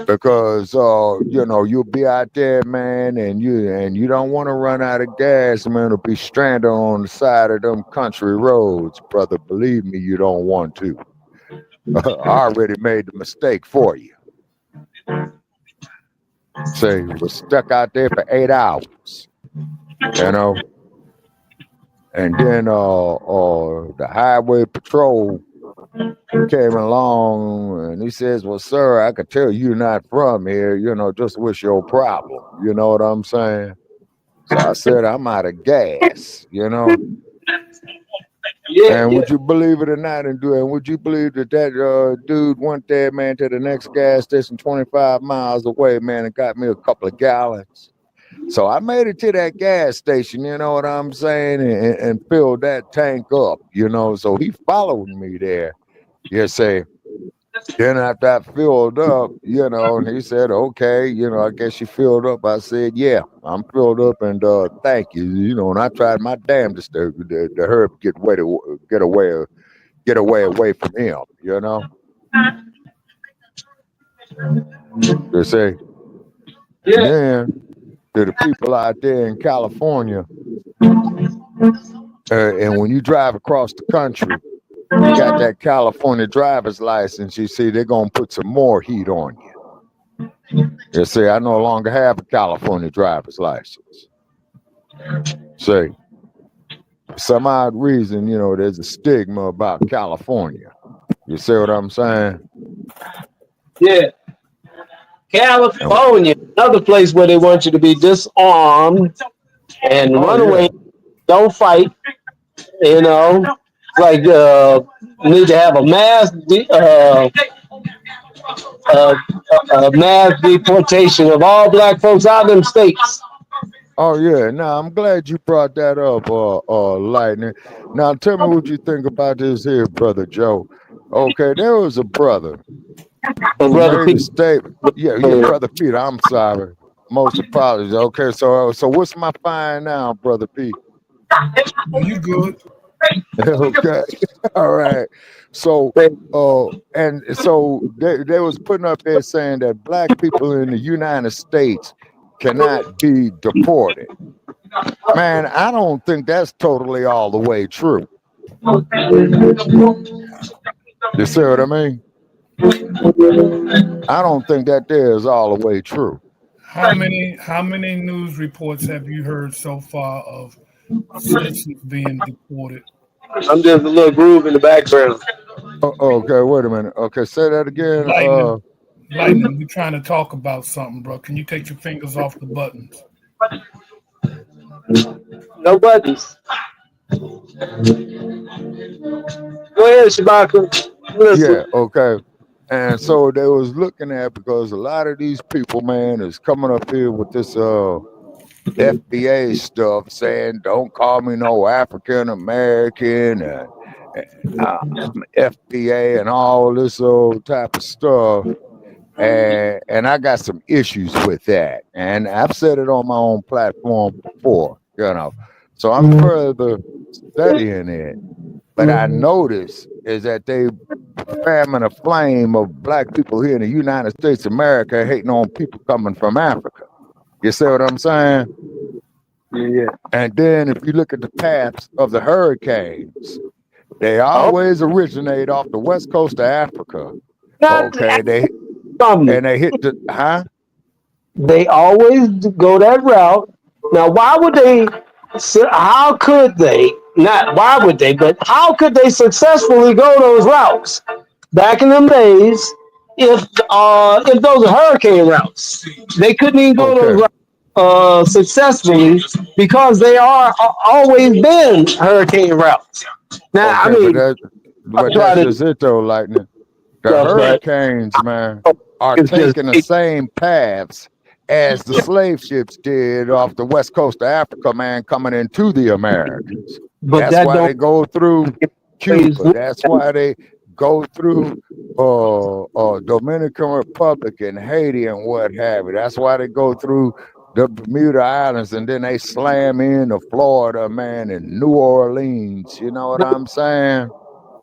Because you'll be out there, man, and you don't want to run out of gas, man, or be stranded on the side of them country roads, brother. Believe me, you don't want to. I already made the mistake for you. So you was stuck out there for 8 hours, you know. And then the highway patrol came along and he says, "Well, sir, I could tell you're not from here, you know, just what's your problem?" You know what I'm saying? So I said, "I'm out of gas," you know. Yeah, And yeah. would you believe it or not, and would you believe that dude went there, man, to the next gas station 25 miles away, man, and got me a couple of gallons? So I made it to that gas station, you know what I'm saying, and filled that tank up, you know. So he followed me there. You see. Then after I filled up, you know, and he said, "Okay, you know, I guess you filled up." I said, "Yeah, I'm filled up, and thank you." You know, and I tried my damnedest to hurry up, get away from him. You know, they say. Yeah. Then to the people out there in California, and when you drive across the country, you got that California driver's license, you see, they're gonna put some more heat on you. You see, I no longer have a California driver's license. See, for some odd reason, you know, there's a stigma about California. You see what I'm saying? Yeah. California, another place where they want you to be disarmed and run away, don't fight, you know. Like need to have a mass deportation of all black folks out of them states. Oh yeah, now I'm glad you brought that up, Lightning. Now tell me what you think about this here, Brother Joe. Okay, there was a brother who made a statement. Yeah, Brother Peter, I'm sorry. Most apologies. Okay, so what's my fine now, Brother Pete? You good? Okay, all right. So, and so they was putting up there saying that black people in the United States cannot be deported. Man, I don't think that's totally all the way true. You see what I mean? I don't think that there is all the way true. How many news reports have you heard so far of citizens being deported? I'm just a little groove in the background. Okay, wait a minute. Okay, say that again. Lightning, we're trying to talk about something, bro. Can you take your fingers off the buttons? No buttons. Go ahead, Shabaka. Listen. Yeah, okay. And so they was looking at, because a lot of these people, man, is coming up here with this FBA stuff, saying don't call me no African American and FBA and all this old type of stuff. And I got some issues with that. And I've said it on my own platform before, you know. So I'm further studying it. But I notice is that they fanning a flame of black people here in the United States of America hating on people coming from Africa. You see what I'm saying? Yeah. And then if you look at the paths of the hurricanes, they always originate off the west coast of Africa. Okay, they hit the They always go that route. Now, why would they? How could they? Not why would they, but how could they successfully go those routes back in them days? If those are hurricane routes, they couldn't even go those routes successfully because they are always been hurricane routes. Now, I mean, but that's just it though, Lightning. The hurricanes, man, are taking the same paths as the slave ships did off the west coast of Africa, man, coming into the Americas. But that's why they go through Cuba. That's why they go through Dominican Republic and Haiti and what have you. That's why they go through the Bermuda Islands and then they slam into Florida, man, and New Orleans. You know what I'm saying?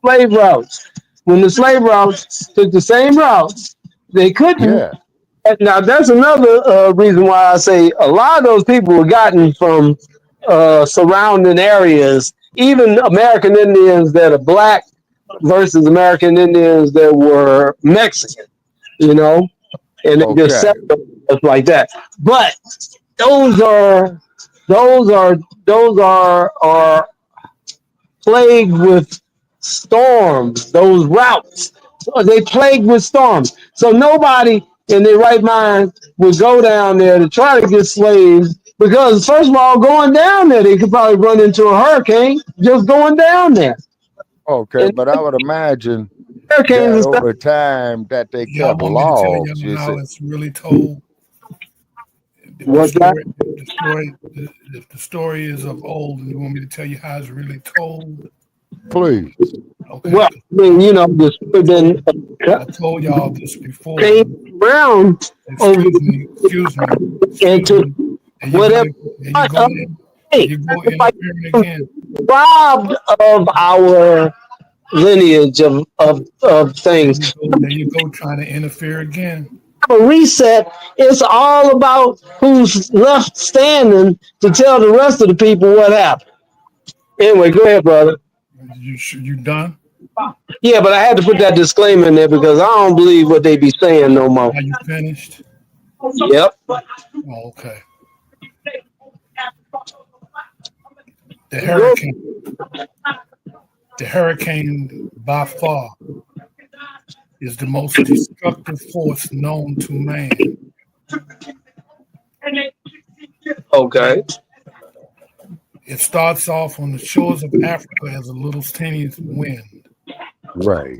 Slave routes. When the slave routes took the same routes, they couldn't. Yeah. Now, that's another reason why I say a lot of those people were gotten from surrounding areas, even American Indians that are black versus American Indians that were Mexican, you know, and they just Okay. settled us like that. But those are are plagued with storms. Those routes, they plagued with storms. So nobody in their right mind would go down there to try to get slaves because, first of all, going down there, they could probably run into a hurricane just going down there. Okay, And but I would imagine hurricanes that and stuff. over time that they Y'all kept want me to tell laws. you You how see, it's really told? If What's that? the story is of old, and you want me to tell you how it's really told? please. Okay. Well, I mean, you know, the story been I told y'all this before. came around over Excuse me. into And you whatever. you go interfering again. Robbed of our lineage of things. There you go trying to interfere again. A reset. It's all about who's left standing to tell the rest of the people what happened. Anyway, go ahead, brother. You done? Yeah, but I had to put that disclaimer in there because I don't believe what they be saying no more. Are you finished? Yep. Oh, okay. The hurricane by far is the most destructive force known to man. Okay. It starts off on the shores of Africa as a little tiny wind, Right.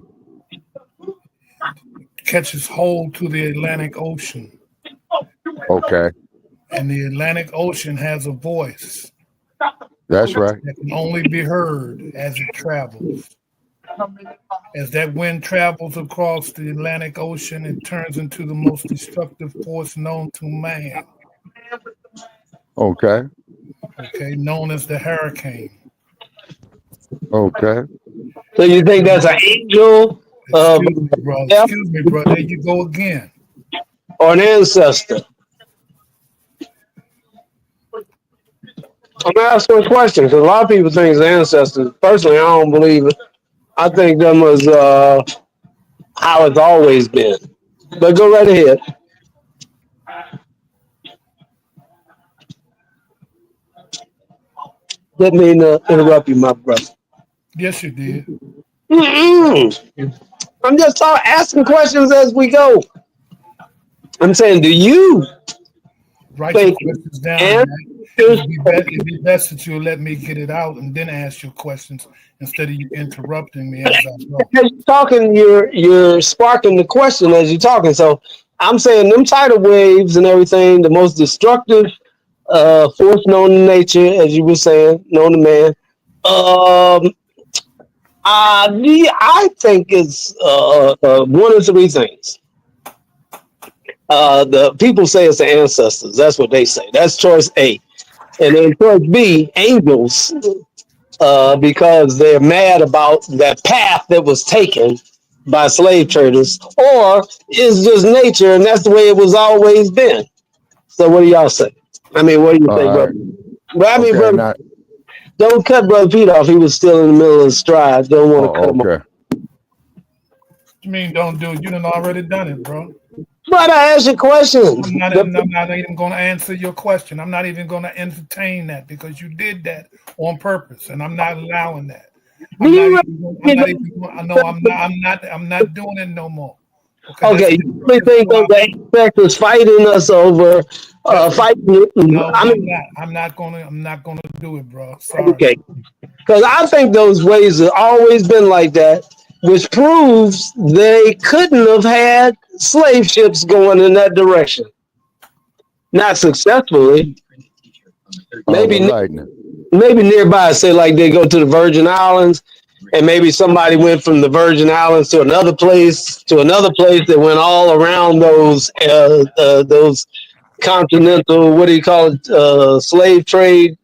catches hold to the Atlantic Ocean, Okay. and the Atlantic Ocean has a voice That's right. that can only be heard as it travels. As that wind travels across the Atlantic Ocean, it turns into the most destructive force known to man, Okay. okay, known as the hurricane. Okay. So you think that's an angel Excuse me, brother. Excuse me, brother. There you go again. or an ancestor? I'm asking a question because a lot of people think it's ancestors. Personally, I don't believe it. I think them was how it's always been. But go right ahead. Didn't mean to interrupt you, my brother. Yes, you did. I'm just asking questions as we go. I'm saying, do you Write your think questions down. and It'd be best that you let me get it out and then ask your questions instead of you interrupting me as I go. as you're talking, you're sparking the question as you're talking. So I'm saying them tidal waves and everything, the most destructive force known to nature, as you were saying, known to man. I think it's one of three things. The people say it's the ancestors. That's what they say. That's choice A. And then choice B, angels, because they're mad about that path that was taken by slave traders, or it's just nature and that's the way it was always been. So what do y'all say? I mean, what do you think, brother? But I mean, Okay, brother, now- don't cut Brother Pete off. He was still in the middle of the stride. Don't want to cut him off. okay. You mean don't do it? You done already done it, bro. But I asked you questions. I'm not even going to answer your question. I'm not even going to entertain that because you did that on purpose, and I'm not allowing that. I'm not doing it no more. Okay, you really think that the ancestors fighting us over fighting? No, I mean, I'm not gonna do it, bro. Sorry. okay, because I think those ways have always been like that, which proves they couldn't have had slave ships going in that direction. Not successfully. Maybe nearby, say like they go to the Virgin Islands, and maybe somebody went from the Virgin Islands to another place that went all around those continental, what do you call it, slave trade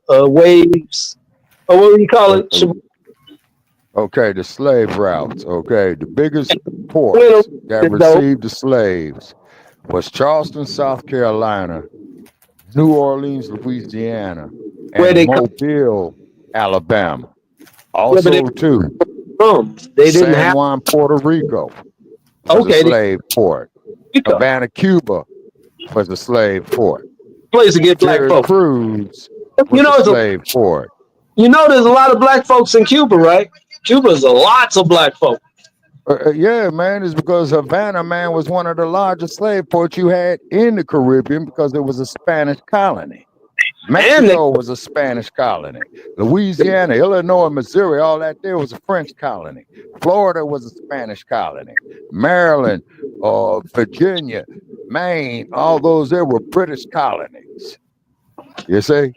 waves, or what do you call it? Okay, the slave routes. Okay, the biggest ports that received the slaves was Charleston, South Carolina, New Orleans, Louisiana, and Mobile, Alabama. Also, too, from? They didn't San have. Juan, Puerto Rico was Okay, a slave port. Rico, Havana, Cuba was a slave port. place to get black folks. Cruz You was know, a it's a, slave port. you know, there's a lot of black folks in Cuba, right? Cuba's a lots of black folks. Yeah, man, it's because Havana, man, was one of the largest slave ports you had in the Caribbean because it was a Spanish colony. Mexico was a Spanish colony. Louisiana, Illinois, Missouri, all that there was a French colony. Florida was a Spanish colony. Maryland, Virginia, Maine, all those there were British colonies. You see?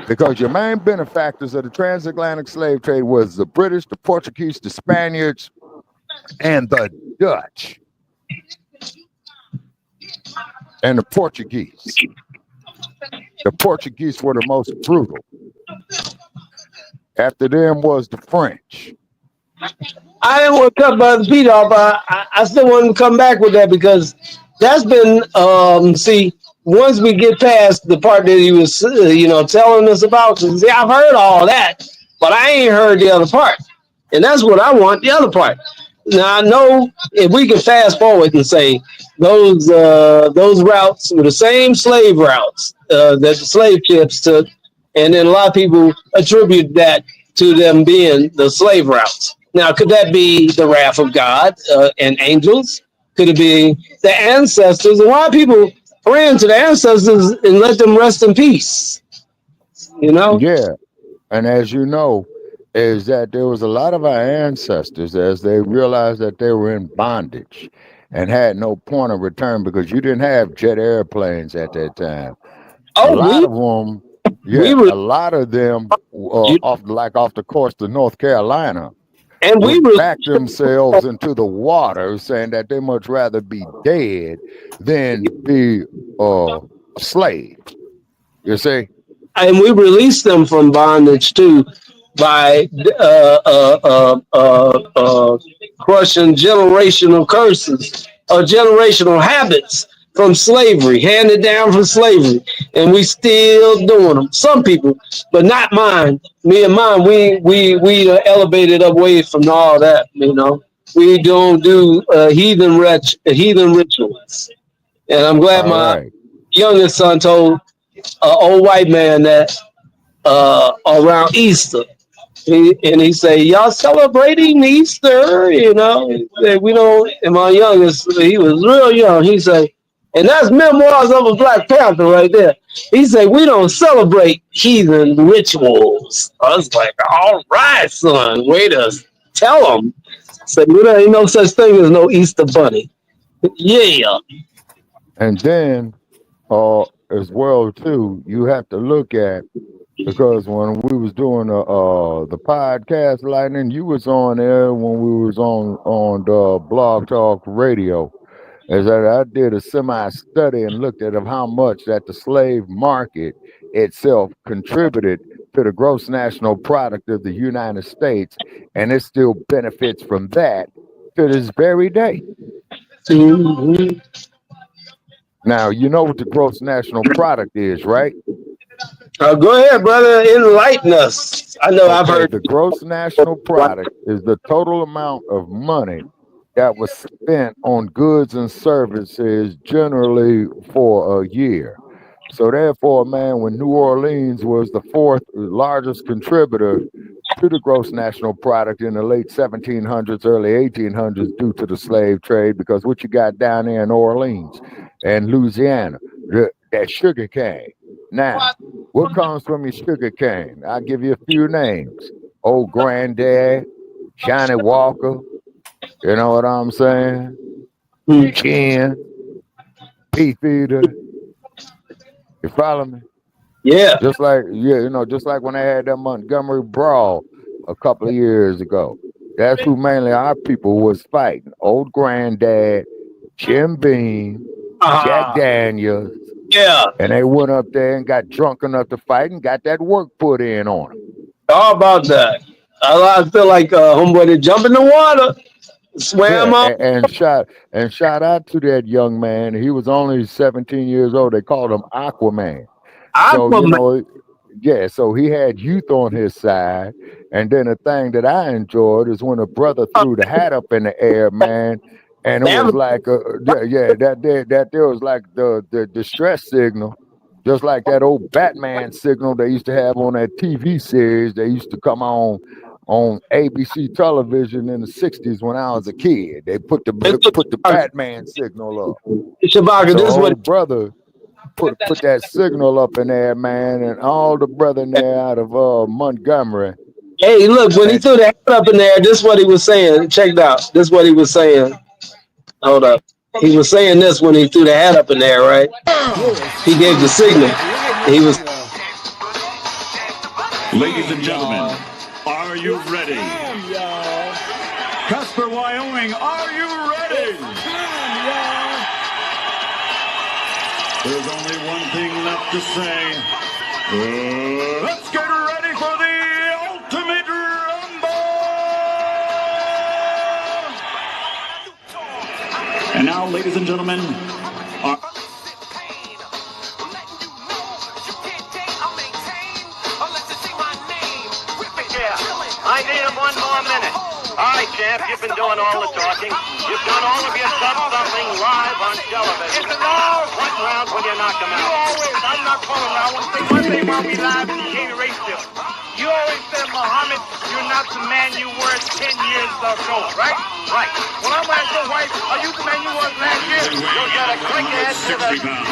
Because your main benefactors of the transatlantic slave trade was the British, the Portuguese, the Spaniards, and the Dutch. And the Portuguese. The Portuguese were the most brutal. After them was the French. I didn't want to cut Brother Pete off, but I still want to come back with that because that's been, see, once we get past the part that he was, telling us about, see, I've heard all that, but I ain't heard the other part. And that's what I want, the other part. Now, I know if we can fast forward and say those routes were the same slave routes that the slave ships took, and then a lot of people attribute that to them being the slave routes. Now, could that be the wrath of God and angels? Could it be the ancestors? And why are people praying to the ancestors and let them rest in peace? You know? Yeah. And as you know, is that there was a lot of our ancestors as they realized that they were in bondage and had no point of return because you didn't have jet airplanes at that time. A lot of them off the coast of North Carolina and we backed themselves into the water, saying that they much rather be dead than be a slave. You see? And we released them from bondage too by crushing generational curses or generational habits from slavery, handed down from slavery, and we still doing them. Some people, but not mine. Me and mine, we elevated up way from all that. You know, we don't do heathen rituals, and I'm glad my youngest son told an old white man that around Easter. He say, y'all celebrating Easter, you know? We don't, and my youngest, he was real young. He say, and that's Memoirs of a Black Panther right there. He say, we don't celebrate heathen rituals. I was like, all right, son, way to tell them. Say, there ain't no such thing as no Easter bunny. Yeah. And then, as well, too, you have to look at, because when we was doing the podcast, Lightning, you was on there when we was on the Blog Talk Radio. Is that I did a semi-study and looked at how much that the slave market itself contributed to the gross national product of the United States, and it still benefits from that to this very day. Mm-hmm. Now, you know what the gross national product is, right? Go ahead, brother. Enlighten us. I know I've heard. The gross national product is the total amount of money that was spent on goods and services generally for a year. So therefore, man, when New Orleans was the fourth largest contributor to the gross national product in the late 1700s, early 1800s, due to the slave trade, because what you got down there in Orleans and Louisiana, that sugar cane. Now, what comes from your sugar cane? I'll give you a few names. Old Granddad, Johnny Walker, you know what I'm saying? Ken, Beefeater. You follow me? Yeah. Just like when they had that Montgomery Brawl a couple of years ago. That's who mainly our people was fighting. Old Granddad, Jim Beam, Jack Daniels. Yeah. And they went up there and got drunk enough to fight and got that work put in on them. How about that? I feel like homeboy to jump in the water, swam up. And shout out to that young man. He was only 17 years old. They called him Aquaman. So, yeah, so he had youth on his side. And then the thing that I enjoyed is when a brother threw the hat up in the air, man, and it was like, that there was like the distress signal, just like that old Batman signal they used to have on that TV series. They used to come on ABC television in the 60s when I was a kid. They put the Batman signal up. Shabaka, So this is what old brother put that signal up in there, man, and all the brother in there out of Montgomery. hey, look, when he threw the hat up in there, this is what he was saying. Check it out. This is what he was saying. Hold up. He was saying this when he threw the hat up in there, right? He gave the signal. He was Ladies and gentlemen, are you ready? Casper, Wyoming, are you ready? There's only one thing left to say. Let's get ready for the Ultimate Rumble! And now, ladies and gentlemen, I need him 1 more minute. All right, champ, you've been doing all the talking. You've done all of your something live on television. What round when you knock him out? I'm not calling around. One thing while we live in the King Race Bill. You always said, Muhammad, you're not the man you were 10 years ago, right? Right. Well, I'm asking White, are you the man you was last year? You got a quick ass to the... 60 pounds.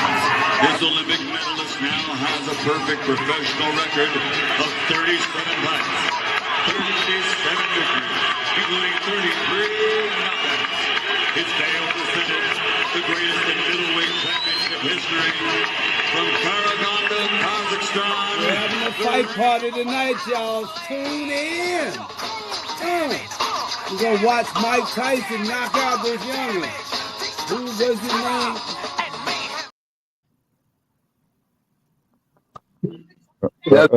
This Olympic medalist now has a perfect professional record of 37 fights. 37 victories, including 33 knockouts. His KO percentage, the greatest in middleweight championship history. From Karaganda, Kazakhstan. We're having a fight party tonight, y'all. Tune in. We're going to watch Mike Tyson knock out this youngin. Who was his name?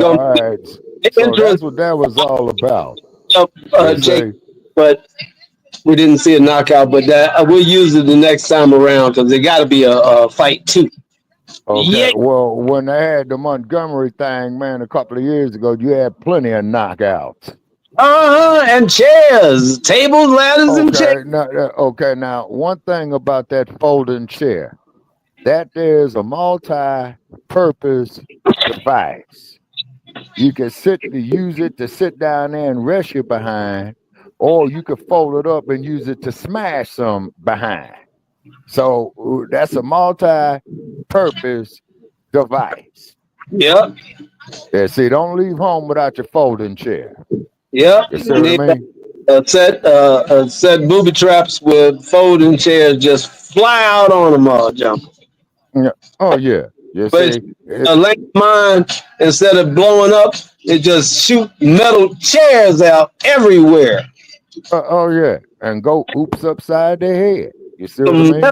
All right. So that's what that was all about. Jake, but we didn't see a knockout. But that we'll use it the next time around because there got to be a fight too. Okay. Yeah. Well, when they had the Montgomery thing, man, a couple of years ago, you had plenty of knockouts. And chairs, tables, ladders, and chairs. Now one thing about that folding chair, that there's a multi-purpose device. You can use it to sit down there and rest your behind, or you could fold it up and use it to smash some behind. So that's a multi-purpose device. Yep. Yeah, see, don't leave home without your folding chair. Yep. You see what I mean? A set booby traps with folding chairs just fly out on them all, jump. Yeah. Oh yeah. You But see, a lake mine, instead of blowing up, it just shoot metal chairs out everywhere. oh yeah, and go oops upside their head. You see what I mean?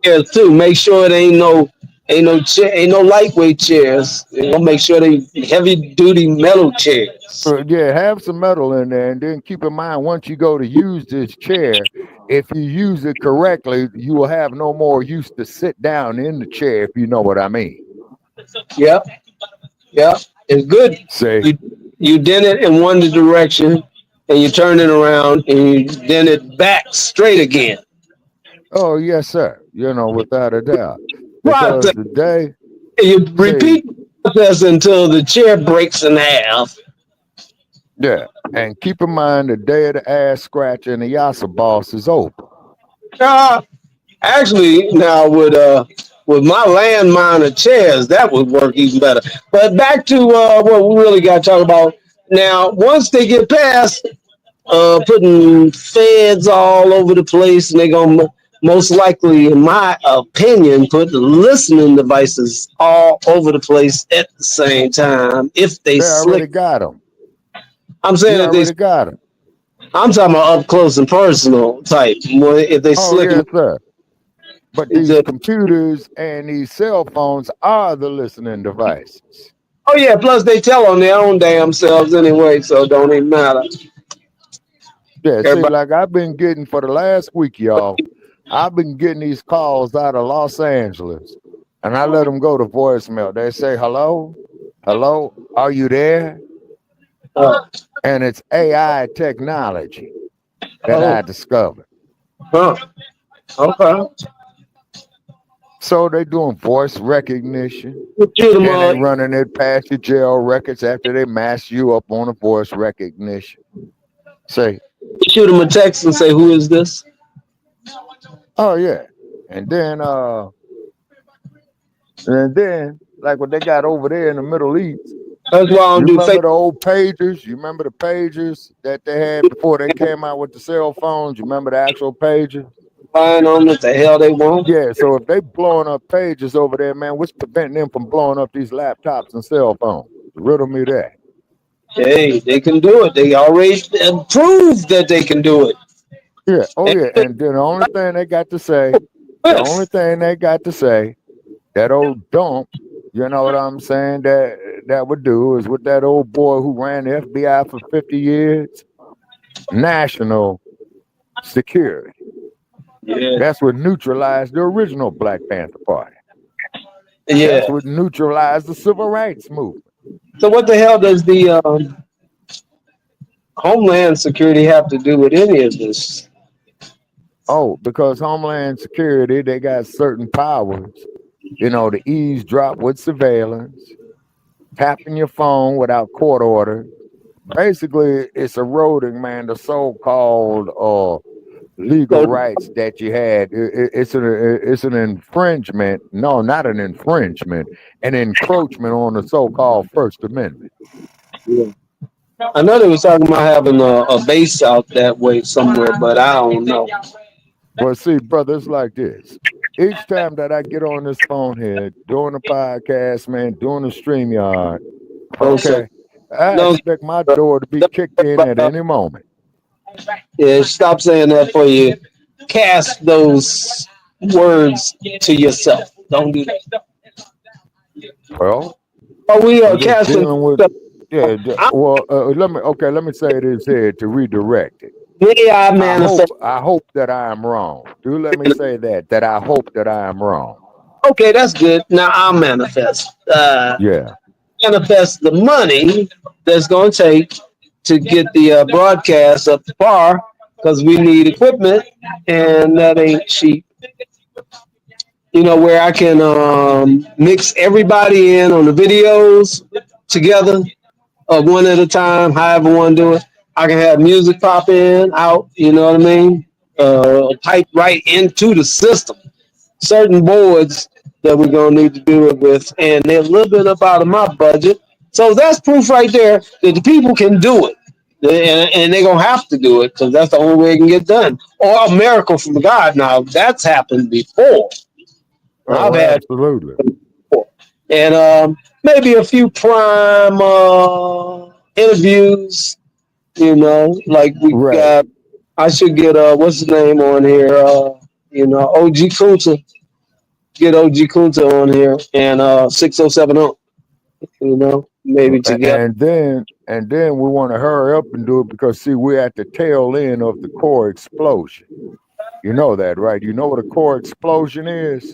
Chairs too. Make sure it ain't no lightweight chairs. We'll make sure they heavy duty metal chairs. Yeah, have some metal in there, and then keep in mind once you go to use this chair, if you use it correctly, you will have no more use to sit down in the chair. If you know what I mean. Yep. It's good. See, you dent it in one direction, and you turn it around, and you dent it back straight again. oh yes, sir. Without a doubt. Right. Because today, You repeat the process until the chair breaks in half. yeah, and keep in mind the day of the ass scratch and the Yasa boss is open. Actually, now with my landmine of chairs, that would work even better. But back to what we really got to talk about now. Once they get past putting feds all over the place, and they're gonna most likely, in my opinion, put the listening devices all over the place at the same time. If they already got them. I'm saying if they got them. I'm talking about up close and personal type. If they slick yes, sir. But these computers and these cell phones are the listening devices. Oh yeah, plus they tell on their own damn selves anyway, so it don't even matter. Yeah, see, like I've been getting for the last week, y'all, I've been getting these calls out of Los Angeles, and I let them go to voicemail. They say, hello, Hello, are you there? Uh, And it's AI technology that oh, I discovered. huh. Okay. So they doing voice recognition, Shoot them, and they running it past your jail records after they mask you up on a voice recognition. Say, shoot them a text and say, "Who is this?" oh yeah, and then like what they got over there in the Middle East. That's why I don't You do remember fake. the old pagers? You remember the pagers that they had before they came out with the cell phones? You remember the actual pagers? Buying on what the hell they want. Yeah, so if they blowing up pages over there, man, what's preventing them from blowing up these laptops and cell phones? Riddle me that. Hey, they can do it. They already proved that they can do it. Yeah, oh yeah, and then the only thing they got to say, that old dump, you know what I'm saying, that would do is with that old boy who ran the FBI for 50 years, national security. Yeah. That's what neutralized the original Black Panther Party. Yeah. That's what neutralized the civil rights movement. So what the hell does the Homeland Security have to do with any of this? Oh, because Homeland Security, they got certain powers, you know, to eavesdrop with surveillance, tapping your phone without court order. Basically, it's eroding, man, the so-called legal rights that you had. It's an infringement. No, not an infringement. An encroachment on the so-called First Amendment. Yeah. I know they was talking about having a base out that way somewhere, but I don't know. Well, see, brother, it's like this. Each time that I get on this phone here, doing a podcast, man, doing a StreamYard, okay, I expect my door to be kicked in at any moment. Yeah, stop saying that for you. Cast those words to yourself. Don't do that. Well, we are casting. Yeah, well, let me say this here to redirect it. I hope that I am wrong. Do let me say that I hope that I am wrong. Okay, that's good. Now I'll manifest. Manifest the money that's going to take to get the broadcast up to par, because we need equipment, and that ain't cheap. You know, where I can mix everybody in on the videos together, one at a time, however one do it. I can have music pop in, out, you know what I mean? Pipe right into the system. Certain boards that we're going to need to do it with, and they're a little bit up out of my budget. So that's proof right there that the people can do it. And they're going to have to do it, because that's the only way it can get done. Or a miracle from God. Now, that's happened before. Oh, I've had absolutely. Before. And maybe a few prime interviews. You know, like we got, I should get, what's his name on here? OG Kunta. Get OG Kunta on here and 6070. You know, maybe together. And then we want to hurry up and do it because, see, we're at the tail end of the core explosion. You know that, right? You know what a core explosion is?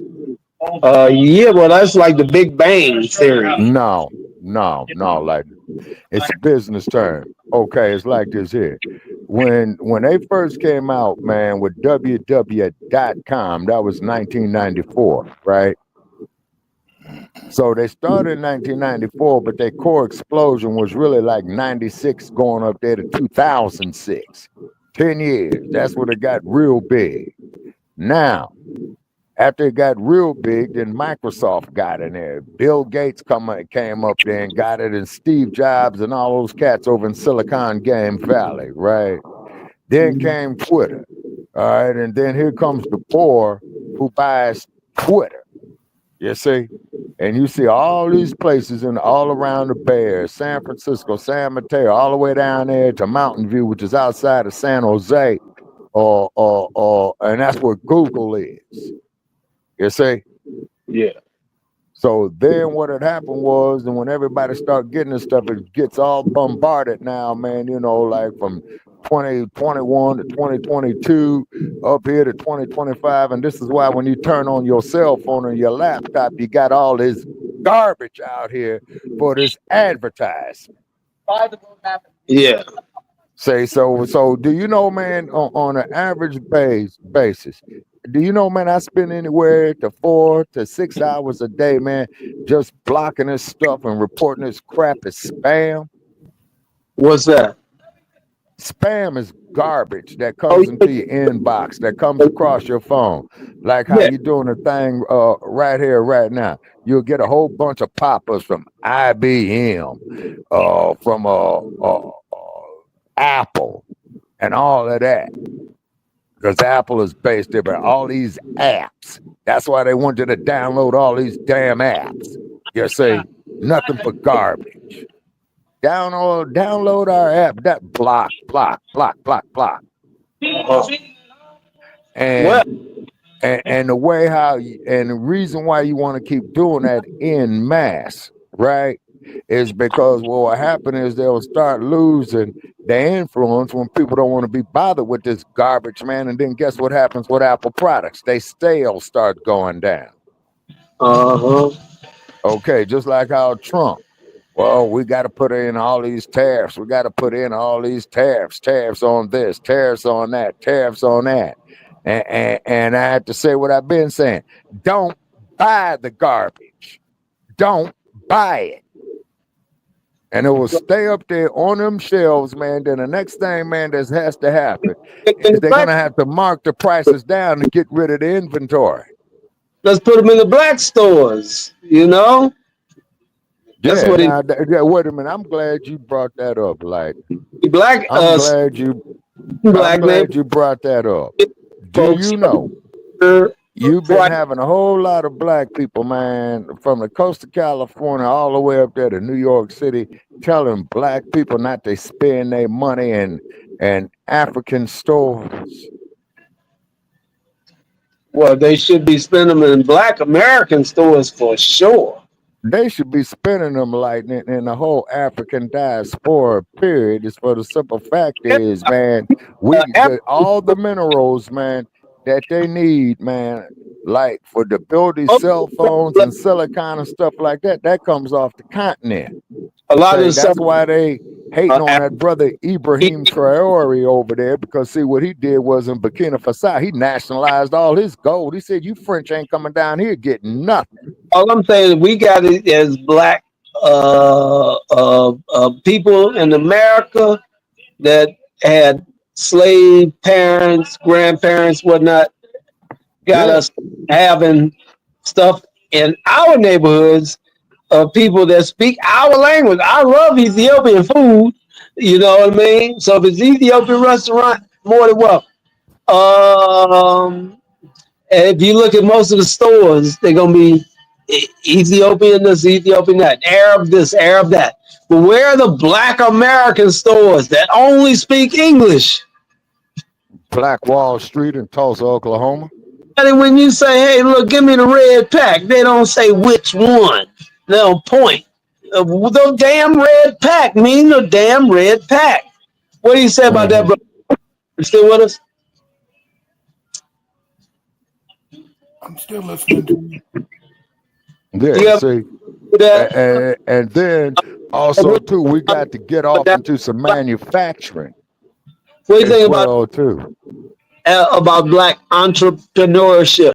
Yeah, well, that's like the Big Bang Theory. No, like it's a business term. Okay, it's like this here. When they first came out, man, with www.com, that was 1994, right? So they started in 1994, but their core explosion was really like 96 going up there to 2006. 10 years. That's when it got real big. Now, after it got real big, then Microsoft got in there. Bill Gates came up there and got it, and Steve Jobs and all those cats over in Silicon Valley, right? Then came Twitter, all right? And then here comes the poor who buys Twitter, you see? And you see all these places all around the Bay Area, San Francisco, San Mateo, all the way down there to Mountain View, which is outside of San Jose, and that's where Google is. You see? Yeah. So then what had happened was, and when everybody started getting this stuff, it gets all bombarded now, man, you know, like from 2021 to 2022, up here to 2025. And this is why when you turn on your cell phone or your laptop, you got all this garbage out here for this advertisement. Yeah. Say so do you know, man, on an average basis, do you know, man, I spend anywhere to 4 to 6 hours a day, man, just blocking this stuff and reporting this crap as spam? What's that? Spam is garbage that comes into your inbox, that comes across your phone. Like how you doing a thing right here, right now. You'll get a whole bunch of pop-ups from IBM, from Apple, and all of that. Because Apple is based there, but all these apps. That's why they want you to download all these damn apps. You see, nothing but garbage. Download our app. That block. And the way and the reason why you want to keep doing that en masse, right, is because what will happen is they'll start losing their influence when people don't want to be bothered with this garbage, man. And then guess what happens with Apple products? They sales start going down. Okay, just like how Trump. Well, we got to put in all these tariffs. We got to put in all these tariffs on this, tariffs on that, tariffs on that. And I have to say what I've been saying. Don't buy the garbage. Don't buy it. And it will stay up there on them shelves, man. Then the next thing, man, that has to happen is they're going to have to mark the prices down to get rid of the inventory. Let's put them in the black stores, you know? That's what wait a minute. I'm glad you brought that up. Like, I'm glad you brought that up. Do you know you've been having a whole lot of black people, man, from the coast of California all the way up there to New York City, telling black people not to spend their money in African stores? Well, they should be spending them in black American stores for sure. They should be spending them like in the whole African diaspora period. Is for the simple fact is, man, we get all the minerals, man, that they need, man, like for the build these cell phones and silicon and stuff like that. That comes off the continent. A lot of that's why they hating on that brother Ibrahim Traore over there, because see what he did was in Burkina Faso, he nationalized all his gold. He said, "You French ain't coming down here getting nothing." All I'm saying is we got it as black people in America that had slave parents, grandparents, whatnot, got us having stuff in our neighborhoods of people that speak our language. I love Ethiopian food, you know what I mean? So if it's Ethiopian restaurant, more than welcome. And if you look at most of the stores, they're gonna be Ethiopian this, Ethiopian that, Arab this, Arab that. But where are the black American stores that only speak English? Black Wall Street in Tulsa, Oklahoma. And when you say, "Hey, look, give me the red pack," they don't say which one. They don't point. The damn red pack mean the damn red pack. What do you say about that, brother? You still with us? I'm still listening to you. Yeah, see, and then also too, we got to get off into some manufacturing. What do you think about too? About black entrepreneurship?